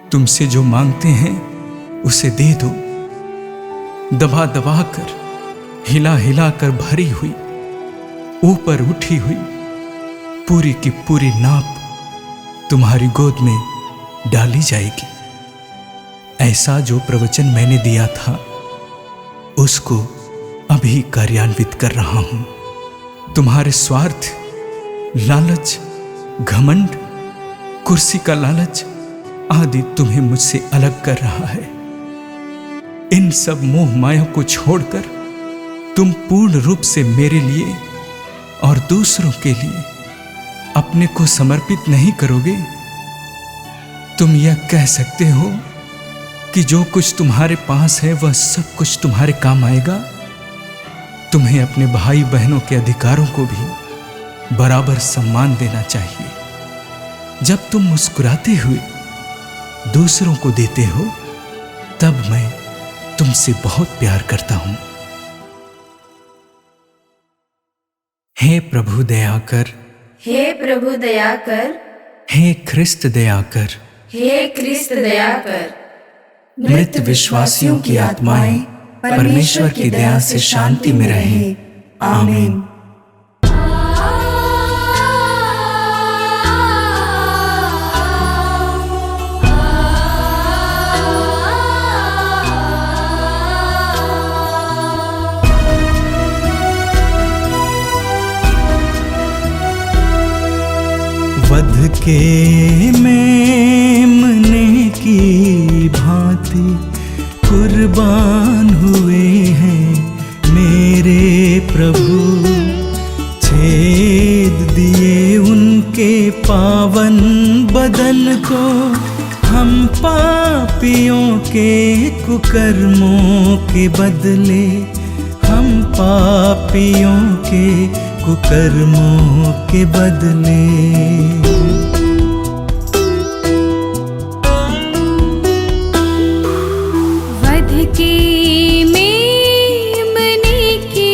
तुमसे जो मांगते हैं उसे दे दो। दबा दबा कर, हिला हिला कर भरी हुई, ऊपर उठी हुई पूरी की पूरी नाप तुम्हारी गोद में डाली जाएगी। ऐसा जो प्रवचन मैंने दिया था उसको अभी कार्यान्वित कर रहा हूं। तुम्हारे स्वार्थ, लालच, घमंड, कुर्सी का लालच आदि तुम्हें मुझसे अलग कर रहा है। इन सब मोह माया को छोड़कर तुम पूर्ण रूप से मेरे लिए और दूसरों के लिए अपने को समर्पित नहीं करोगे। तुम यह कह सकते हो कि जो कुछ तुम्हारे पास है वह सब कुछ तुम्हारे काम आएगा। तुम्हें अपने भाई बहनों के अधिकारों को भी बराबर सम्मान देना चाहिए। जब तुम मुस्कुराते हुए दूसरों को देते हो तब मैं तुमसे बहुत प्यार करता हूं। हे प्रभु दया कर, हे प्रभु दया कर, हे ख्रिस्त दया कर, हे ख्रिस्त दया कर। मृत विश्वासियों की आत्माएं परमेश्वर की दया से शांति में रहें। आमीन। वध के मेमने की भांति कुर्बान हुए हैं मेरे प्रभु। छेद दिए उनके पावन बदन को, हम पापियों के कुकर्मों के बदले, हम पापियों के कुकर्मों के बदले। वध के मेमने की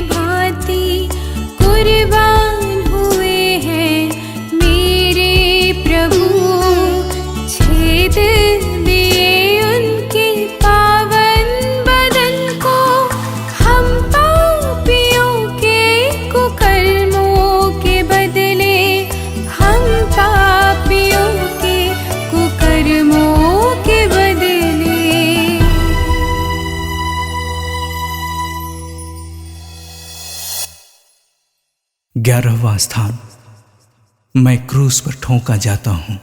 भांति कुर्बान हुए हैं मेरे प्रभु। छेद दिए उनके पावन बदन को, हम पापियों के कुकर्मों के बदले, हम पापियों के कुकर्मों के बदले। 11वां स्थान, मैं क्रूस पर ठोंका जाता हूं।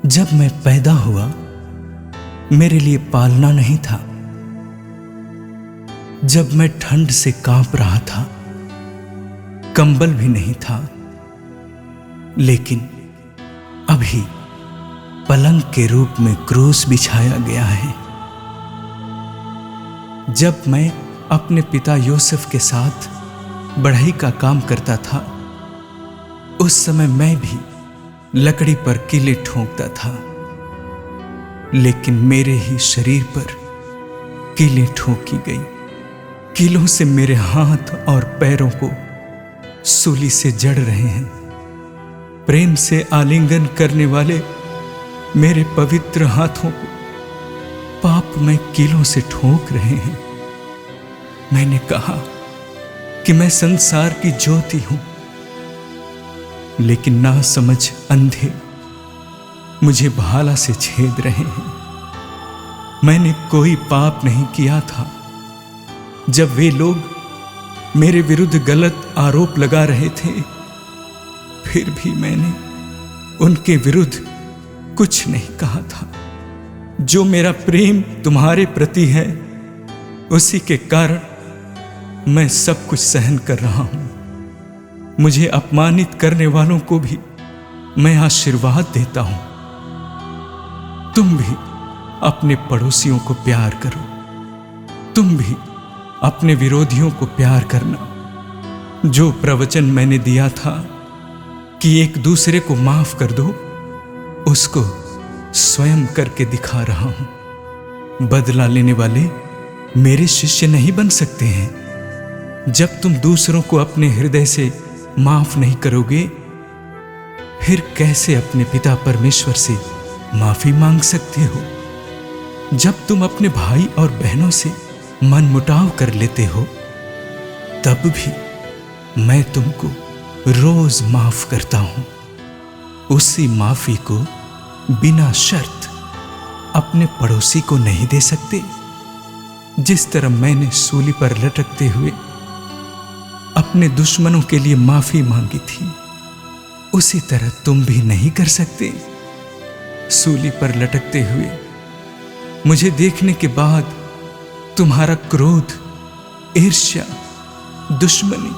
जब मैं पैदा हुआ मेरे लिए पालना नहीं था। जब मैं ठंड से कांप रहा था कंबल भी नहीं था। लेकिन अभी पलंग के रूप में क्रूस बिछाया गया है। जब मैं अपने पिता यूसुफ के साथ बढ़ई का काम करता था उस समय मैं भी लकड़ी पर कीले ठोंकता था। लेकिन मेरे ही शरीर पर कीले ठोंकी गई। कीलों से मेरे हाथ और पैरों को सूली से जड़ रहे हैं। प्रेम से आलिंगन करने वाले मेरे पवित्र हाथों को पाप में कीलों से ठोक रहे हैं। मैंने कहा कि मैं संसार की ज्योति हूं, लेकिन ना समझ अंधे मुझे भाला से छेद रहे हैं। मैंने कोई पाप नहीं किया था जब वे लोग मेरे विरुद्ध गलत आरोप लगा रहे थे, फिर भी मैंने उनके विरुद्ध कुछ नहीं कहा था। जो मेरा प्रेम तुम्हारे प्रति है, उसी के कारण मैं सब कुछ सहन कर रहा हूं। मुझे अपमानित करने वालों को भी मैं आशीर्वाद देता हूं। तुम भी अपने पड़ोसियों को प्यार करो। तुम भी अपने विरोधियों को प्यार करना। जो प्रवचन मैंने दिया था कि एक दूसरे को माफ कर दो, उसको स्वयं करके दिखा रहा हूं। बदला लेने वाले मेरे शिष्य नहीं बन सकते हैं। जब तुम दूसरों को अपने हृदय से माफ नहीं करोगे, फिर कैसे अपने पिता परमेश्वर से माफी मांग सकते हो? जब तुम अपने भाई और बहनों से मनमुटाव कर लेते हो, तब भी मैं तुमको रोज माफ करता हूं। उसी माफी को बिना शर्त अपने पड़ोसी को नहीं दे सकते? जिस तरह मैंने सूली पर लटकते हुए अपने दुश्मनों के लिए माफी मांगी थी, उसी तरह तुम भी नहीं कर सकते? सूली पर लटकते हुए मुझे देखने के बाद तुम्हारा क्रोध, ईर्ष्या, दुश्मनी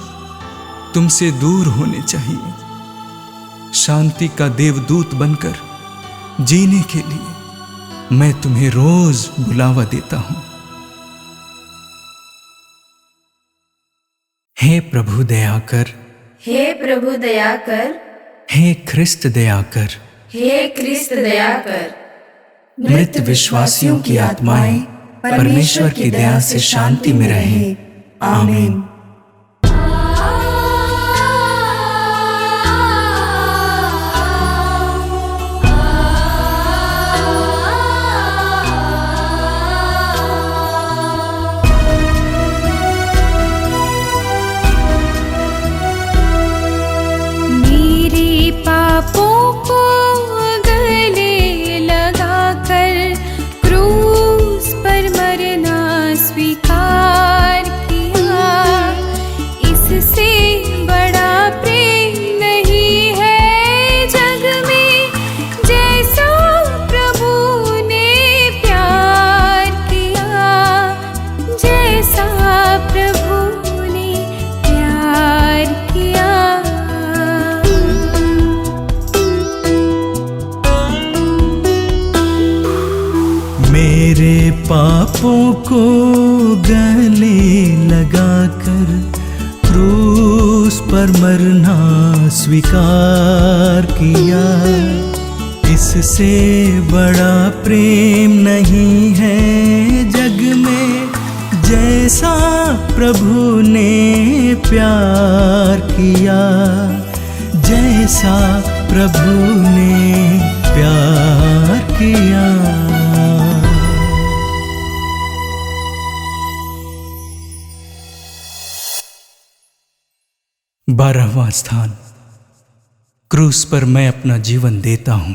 तुमसे दूर होने चाहिए। शांति का देवदूत बनकर जीने के लिए मैं तुम्हें रोज बुलावा देता हूं। हे प्रभु दया कर, हे प्रभु दया कर, हे ख्रिस्त दया कर, हे क्रिस्त दया कर। मृत विश्वासियों की आत्माएं परमेश्वर की दया से शांति में रहे। आमीन। मेरे पापों को गले लगाकर क्रूस पर मरना स्वीकार किया। इससे बड़ा प्रेम नहीं है जग में, जैसा प्रभु ने प्यार किया, जैसा प्रभु ने प्यार किया। मेरे पापों को गले लगाकर क्रूस पर मरना स्वीकार किया। इससे बड़ा प्रेम नहीं है जग में, जैसा प्रभु ने प्यार किया, जैसा प्रभु ने प्यार किया। बारहवां स्थान। क्रूस पर मैं अपना जीवन देता हूं।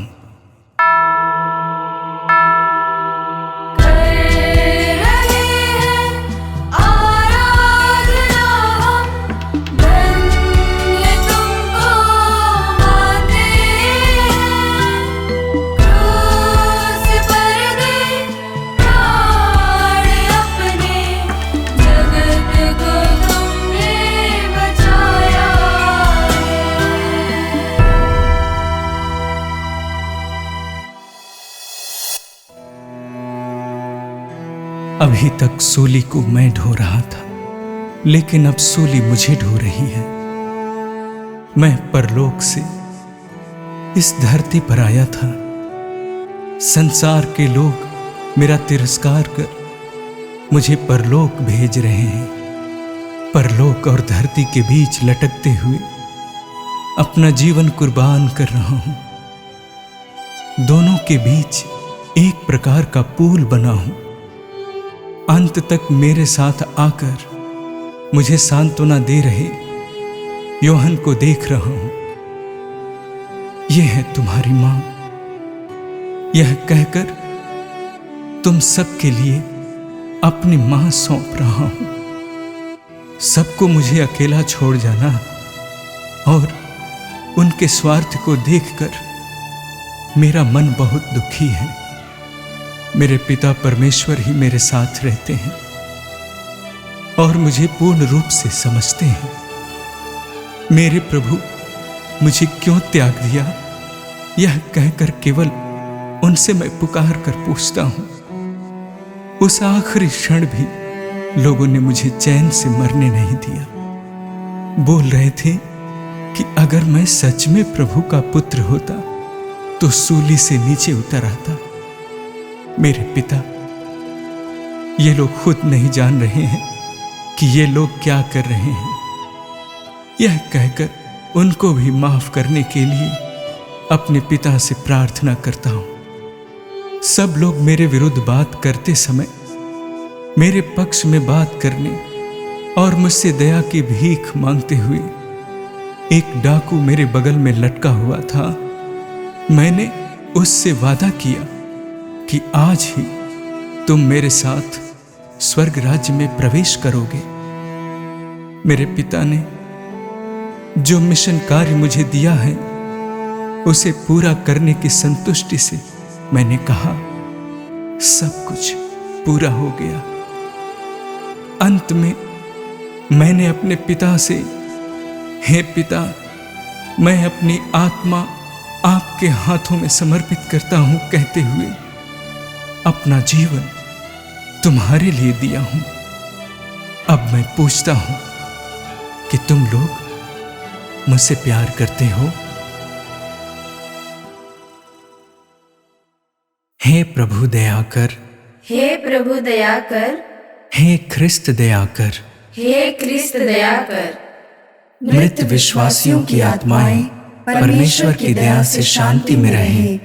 अभी तक सूली को मैं ढो रहा था, लेकिन अब सूली मुझे ढो रही है। मैं परलोक से इस धरती पर आया था। संसार के लोग मेरा तिरस्कार कर मुझे परलोक भेज रहे हैं। परलोक और धरती के बीच लटकते हुए अपना जीवन कुर्बान कर रहा हूं। दोनों के बीच एक प्रकार का पुल बना हूं। अंत तक मेरे साथ आकर मुझे सांत्वना दे रहे यूहन्ना को देख रहा हूं। यह है तुम्हारी मां। यह कहकर तुम सबके लिए अपनी मां सौंप रहा हूं। सबको मुझे अकेला छोड़ जाना और उनके स्वार्थ को देखकर मेरा मन बहुत दुखी है। मेरे पिता परमेश्वर ही मेरे साथ रहते हैं और मुझे पूर्ण रूप से समझते हैं। मेरे प्रभु मुझे क्यों त्याग दिया, यह कहकर केवल उनसे मैं पुकार कर पूछता हूं। उस आखिरी क्षण भी लोगों ने मुझे चैन से मरने नहीं दिया। बोल रहे थे कि अगर मैं सच में प्रभु का पुत्र होता तो सूली से नीचे उतर आता। मेरे पिता, ये लोग खुद नहीं जान रहे हैं कि ये लोग क्या कर रहे हैं। यह कहकर उनको भी माफ करने के लिए अपने पिता से प्रार्थना करता हूं। सब लोग मेरे विरुद्ध बात करते समय मेरे पक्ष में बात करने और मुझसे दया की भीख मांगते हुए एक डाकू मेरे बगल में लटका हुआ था। मैंने उससे वादा किया कि आज ही तुम मेरे साथ स्वर्ग राज्य में प्रवेश करोगे। मेरे पिता ने जो मिशन कार्य मुझे दिया है उसे पूरा करने की संतुष्टि से मैंने कहा, सब कुछ पूरा हो गया। अंत में मैंने अपने पिता से, हे पिता, मैं अपनी आत्मा आपके हाथों में समर्पित करता हूं कहते हुए अपना जीवन तुम्हारे लिए दिया हूं। अब मैं पूछता हूं कि तुम लोग मुझसे प्यार करते हो? हे प्रभु दया कर, हे प्रभु दया कर, हे ख्रिस्त दया कर, हे ख्रिस्त दया कर। मृत विश्वासियों की आत्माएं परमेश्वर की दया से शांति में रहें।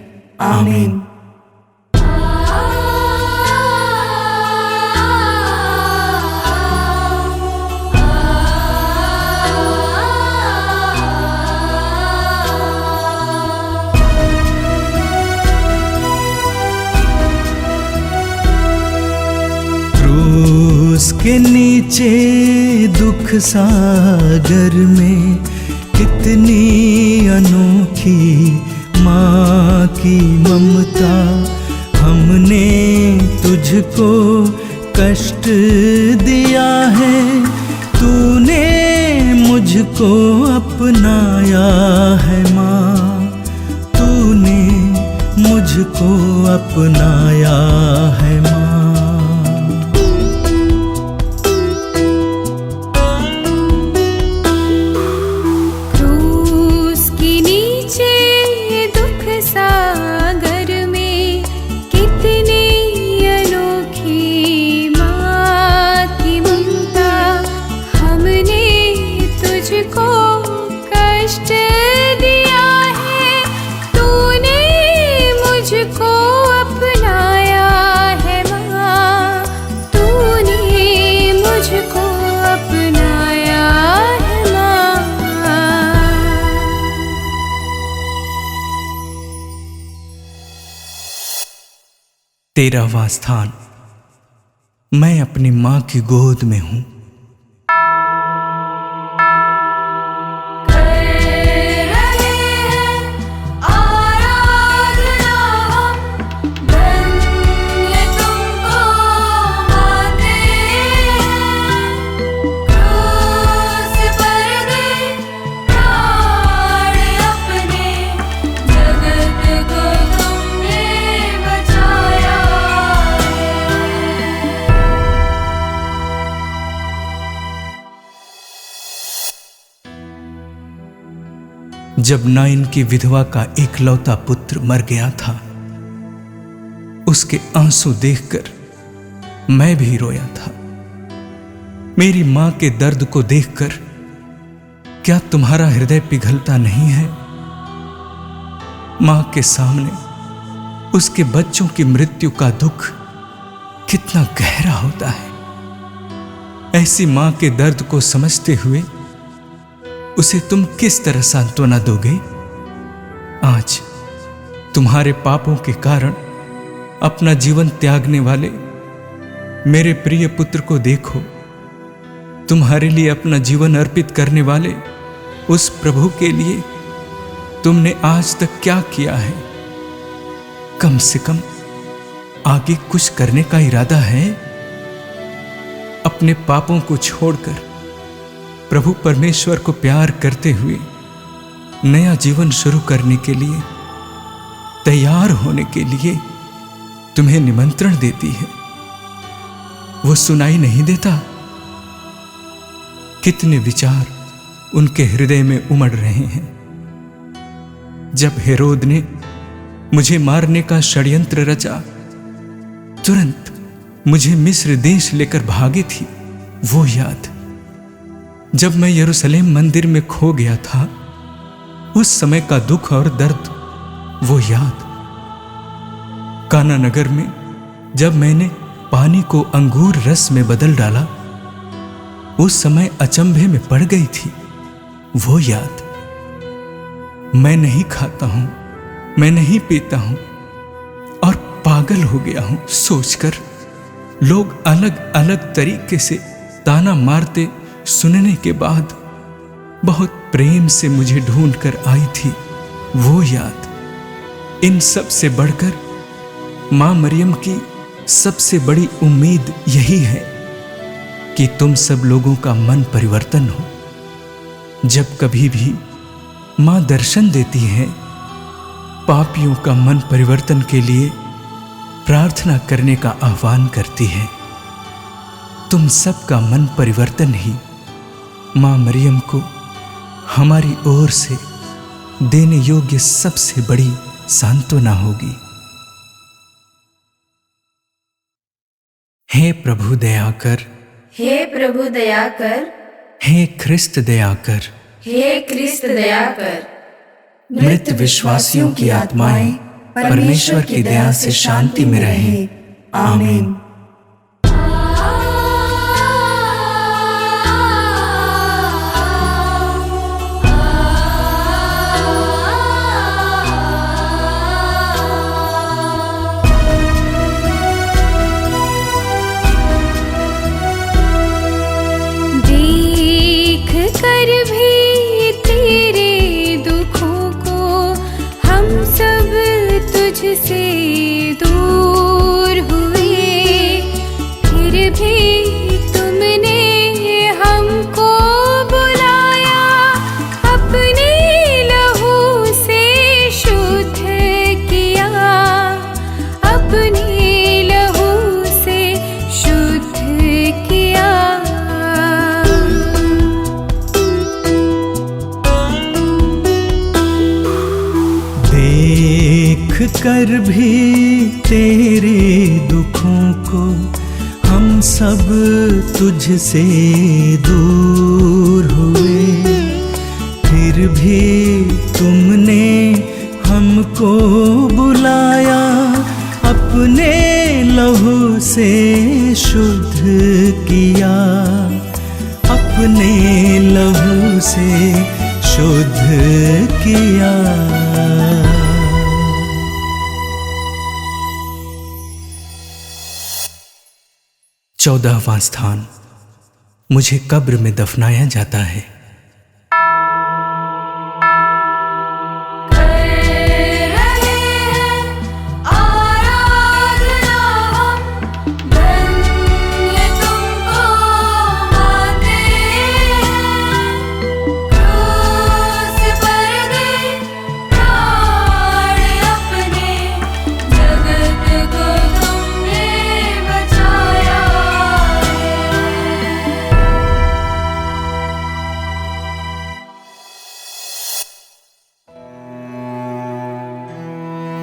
आमीन। क्रूस के नीचे दुख सागर में कितनी अनोखी माँ की ममता। हमने तुझको कष्ट दिया है, तूने मुझको अपनाया है माँ, तूने मुझको अपनाया है माँ। तेरहवां स्थान। मैं अपनी मां की गोद में हूं। जब नाइन की विधवा का एकलौता पुत्र मर गया था, उसके आंसू देखकर मैं भी रोया था। मेरी मां के दर्द को देखकर क्या तुम्हारा हृदय पिघलता नहीं है? मां के सामने उसके बच्चों की मृत्यु का दुख कितना गहरा होता है। ऐसी मां के दर्द को समझते हुए उसे तुम किस तरह सांत्वना दोगे? आज तुम्हारे पापों के कारण अपना जीवन त्यागने वाले मेरे प्रिय पुत्र को देखो। तुम्हारे लिए अपना जीवन अर्पित करने वाले उस प्रभु के लिए तुमने आज तक क्या किया है? कम से कम आगे कुछ करने का इरादा है? अपने पापों को छोड़कर प्रभु परमेश्वर को प्यार करते हुए नया जीवन शुरू करने के लिए तैयार होने के लिए तुम्हें निमंत्रण देती है। वो सुनाई नहीं देता? कितने विचार उनके हृदय में उमड़ रहे हैं। जब हेरोद ने मुझे मारने का षड्यंत्र रचा, तुरंत मुझे मिस्र देश लेकर भागी थी, वो याद। जब मैं यरूशलेम मंदिर में खो गया था, उस समय का दुख और दर्द, वो याद। काना नगर में जब मैंने पानी को अंगूर रस में बदल डाला, उस समय अचंभे में पड़ गई थी, वो याद। मैं नहीं खाता हूं, मैं नहीं पीता हूं और पागल हो गया हूं सोचकर लोग अलग अलग तरीके से ताना मारते सुनने के बाद बहुत प्रेम से मुझे ढूंढ कर आई थी, वो याद। इन सब से बढ़कर मां मरियम की सबसे बड़ी उम्मीद यही है कि तुम सब लोगों का मन परिवर्तन हो। जब कभी भी मां दर्शन देती है, पापियों का मन परिवर्तन के लिए प्रार्थना करने का आह्वान करती है। तुम सबका मन परिवर्तन ही मां मरियम को हमारी ओर से देने योग्य सबसे बड़ी सांत्वना होगी। हे प्रभु दया कर, हे प्रभु दया कर, हे ख्रिस्त दया कर, हे ख्रिस्त दया कर। मृत विश्वासियों की आत्माएं परमेश्वर की दया से शांति में रहें। आमीन। देख कर भी तेरे दुखों को हम सब तुझसे दूर हुए, फिर भी तुमने हमको बुलाया, अपने लहू से शुद्ध किया, अपने लहू से शुद्ध किया। देख कर भी तेरे दुखों को हम सब तुझसे दूर हुए, फिर भी तुमने हमको बुलाया, अपने लहू से शुद्ध किया, अपने लहू से शुद्ध किया। चौदहवां स्थान, मुझे कब्र में दफनाया जाता है।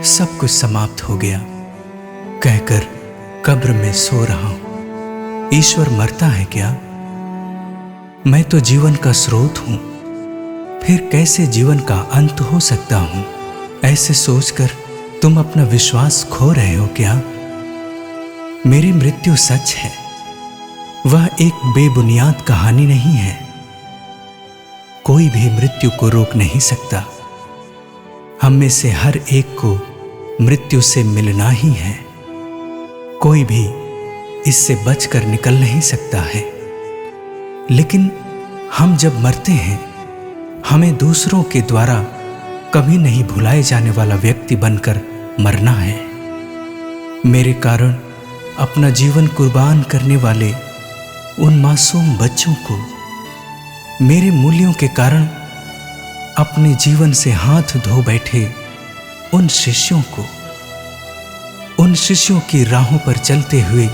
सब कुछ समाप्त हो गया कहकर कब्र में सो रहा हूं। ईश्वर मरता है क्या? मैं तो जीवन का स्रोत हूं, फिर कैसे जीवन का अंत हो सकता हूं? ऐसे सोचकर तुम अपना विश्वास खो रहे हो क्या? मेरी मृत्यु सच है, वह एक बेबुनियाद कहानी नहीं है। कोई भी मृत्यु को रोक नहीं सकता। हम में से हर एक को मृत्यु से मिलना ही है। कोई भी इससे बचकर निकल नहीं सकता है। लेकिन हम जब मरते हैं, हमें दूसरों के द्वारा कभी नहीं भुलाए जाने वाला व्यक्ति बनकर मरना है। मेरे कारण अपना जीवन कुर्बान करने वाले उन मासूम बच्चों को, मेरे मूल्यों के कारण अपने जीवन से हाथ धो बैठे उन शिष्यों को, उन शिष्यों की राहों पर चलते हुए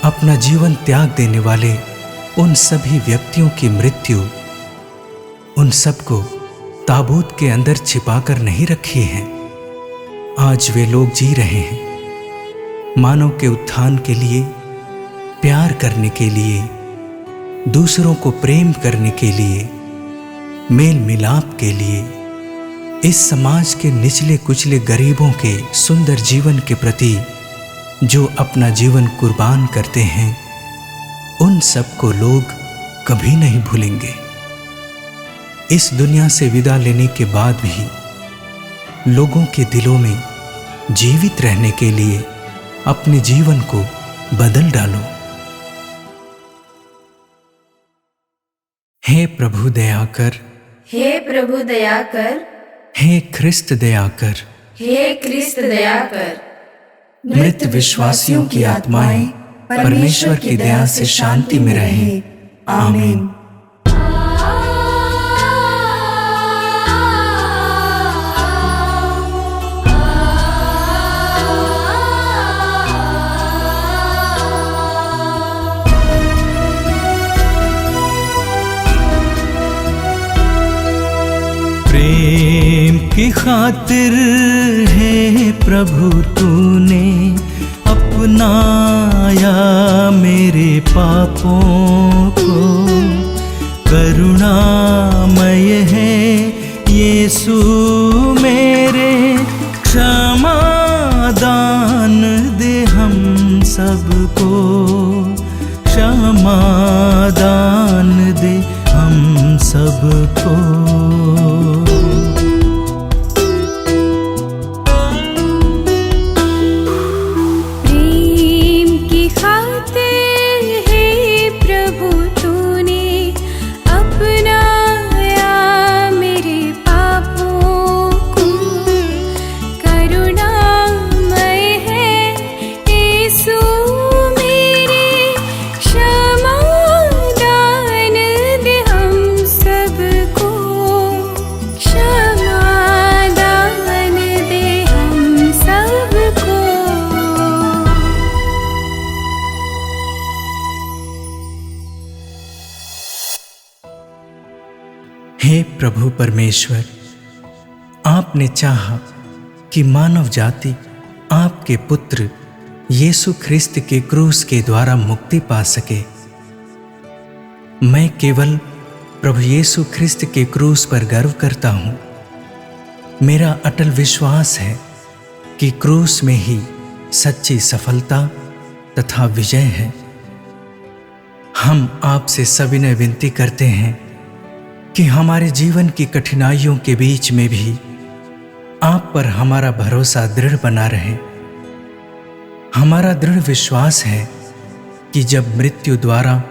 अपना जीवन त्याग देने वाले उन सभी व्यक्तियों की मृत्यु, उन सबको ताबूत के अंदर छिपाकर नहीं रखी है। आज वे लोग जी रहे हैं मानव के उत्थान के लिए, प्यार करने के लिए, दूसरों को प्रेम करने के लिए, मेल मिलाप के लिए, इस समाज के निचले कुचले गरीबों के सुंदर जीवन के प्रति जो अपना जीवन कुर्बान करते हैं, उन सबको लोग कभी नहीं भूलेंगे। इस दुनिया से विदा लेने के बाद भी लोगों के दिलों में जीवित रहने के लिए अपने जीवन को बदल डालो। हे प्रभु दया कर, हे प्रभु दया कर, हे ख्रिस्त दया कर, हे क्रिस्त दया कर। मृत विश्वासियों की आत्माएं परमेश्वर की दया से शांति में रहें। आमीन। प्रेम की खातिर है प्रभु तूने अपनाया मेरे पापों को, करुणामय है यीशु मेरे, क्षमा दान दे हम सबको, क्षमा दान दे हम सबको। हे प्रभु परमेश्वर, आपने चाहा कि मानव जाति आपके पुत्र यीशु ख्रिस्त के क्रूस के द्वारा मुक्ति पा सके। मैं केवल प्रभु यीशु ख्रिस्त के क्रूस पर गर्व करता हूं। मेरा अटल विश्वास है कि क्रूस में ही सच्ची सफलता तथा विजय है। हम आपसे सविनय विनती करते हैं कि हमारे जीवन की कठिनाइयों के बीच में भी आप पर हमारा भरोसा दृढ़ बना रहे। हमारा दृढ़ विश्वास है कि जब मृत्यु द्वारा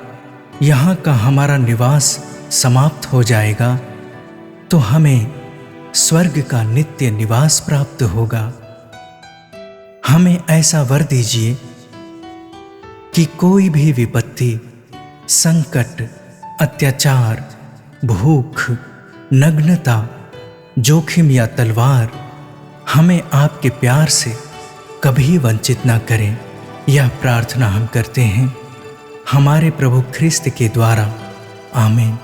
यहाँ का हमारा निवास समाप्त हो जाएगा तो हमें स्वर्ग का नित्य निवास प्राप्त होगा। हमें ऐसा वर दीजिए कि कोई भी विपत्ति, संकट, अत्याचार, भूख, नग्नता, जोखिम या तलवार हमें आपके प्यार से कभी वंचित ना करें। यह प्रार्थना हम करते हैं हमारे प्रभु ख्रिस्त के द्वारा। आमीन।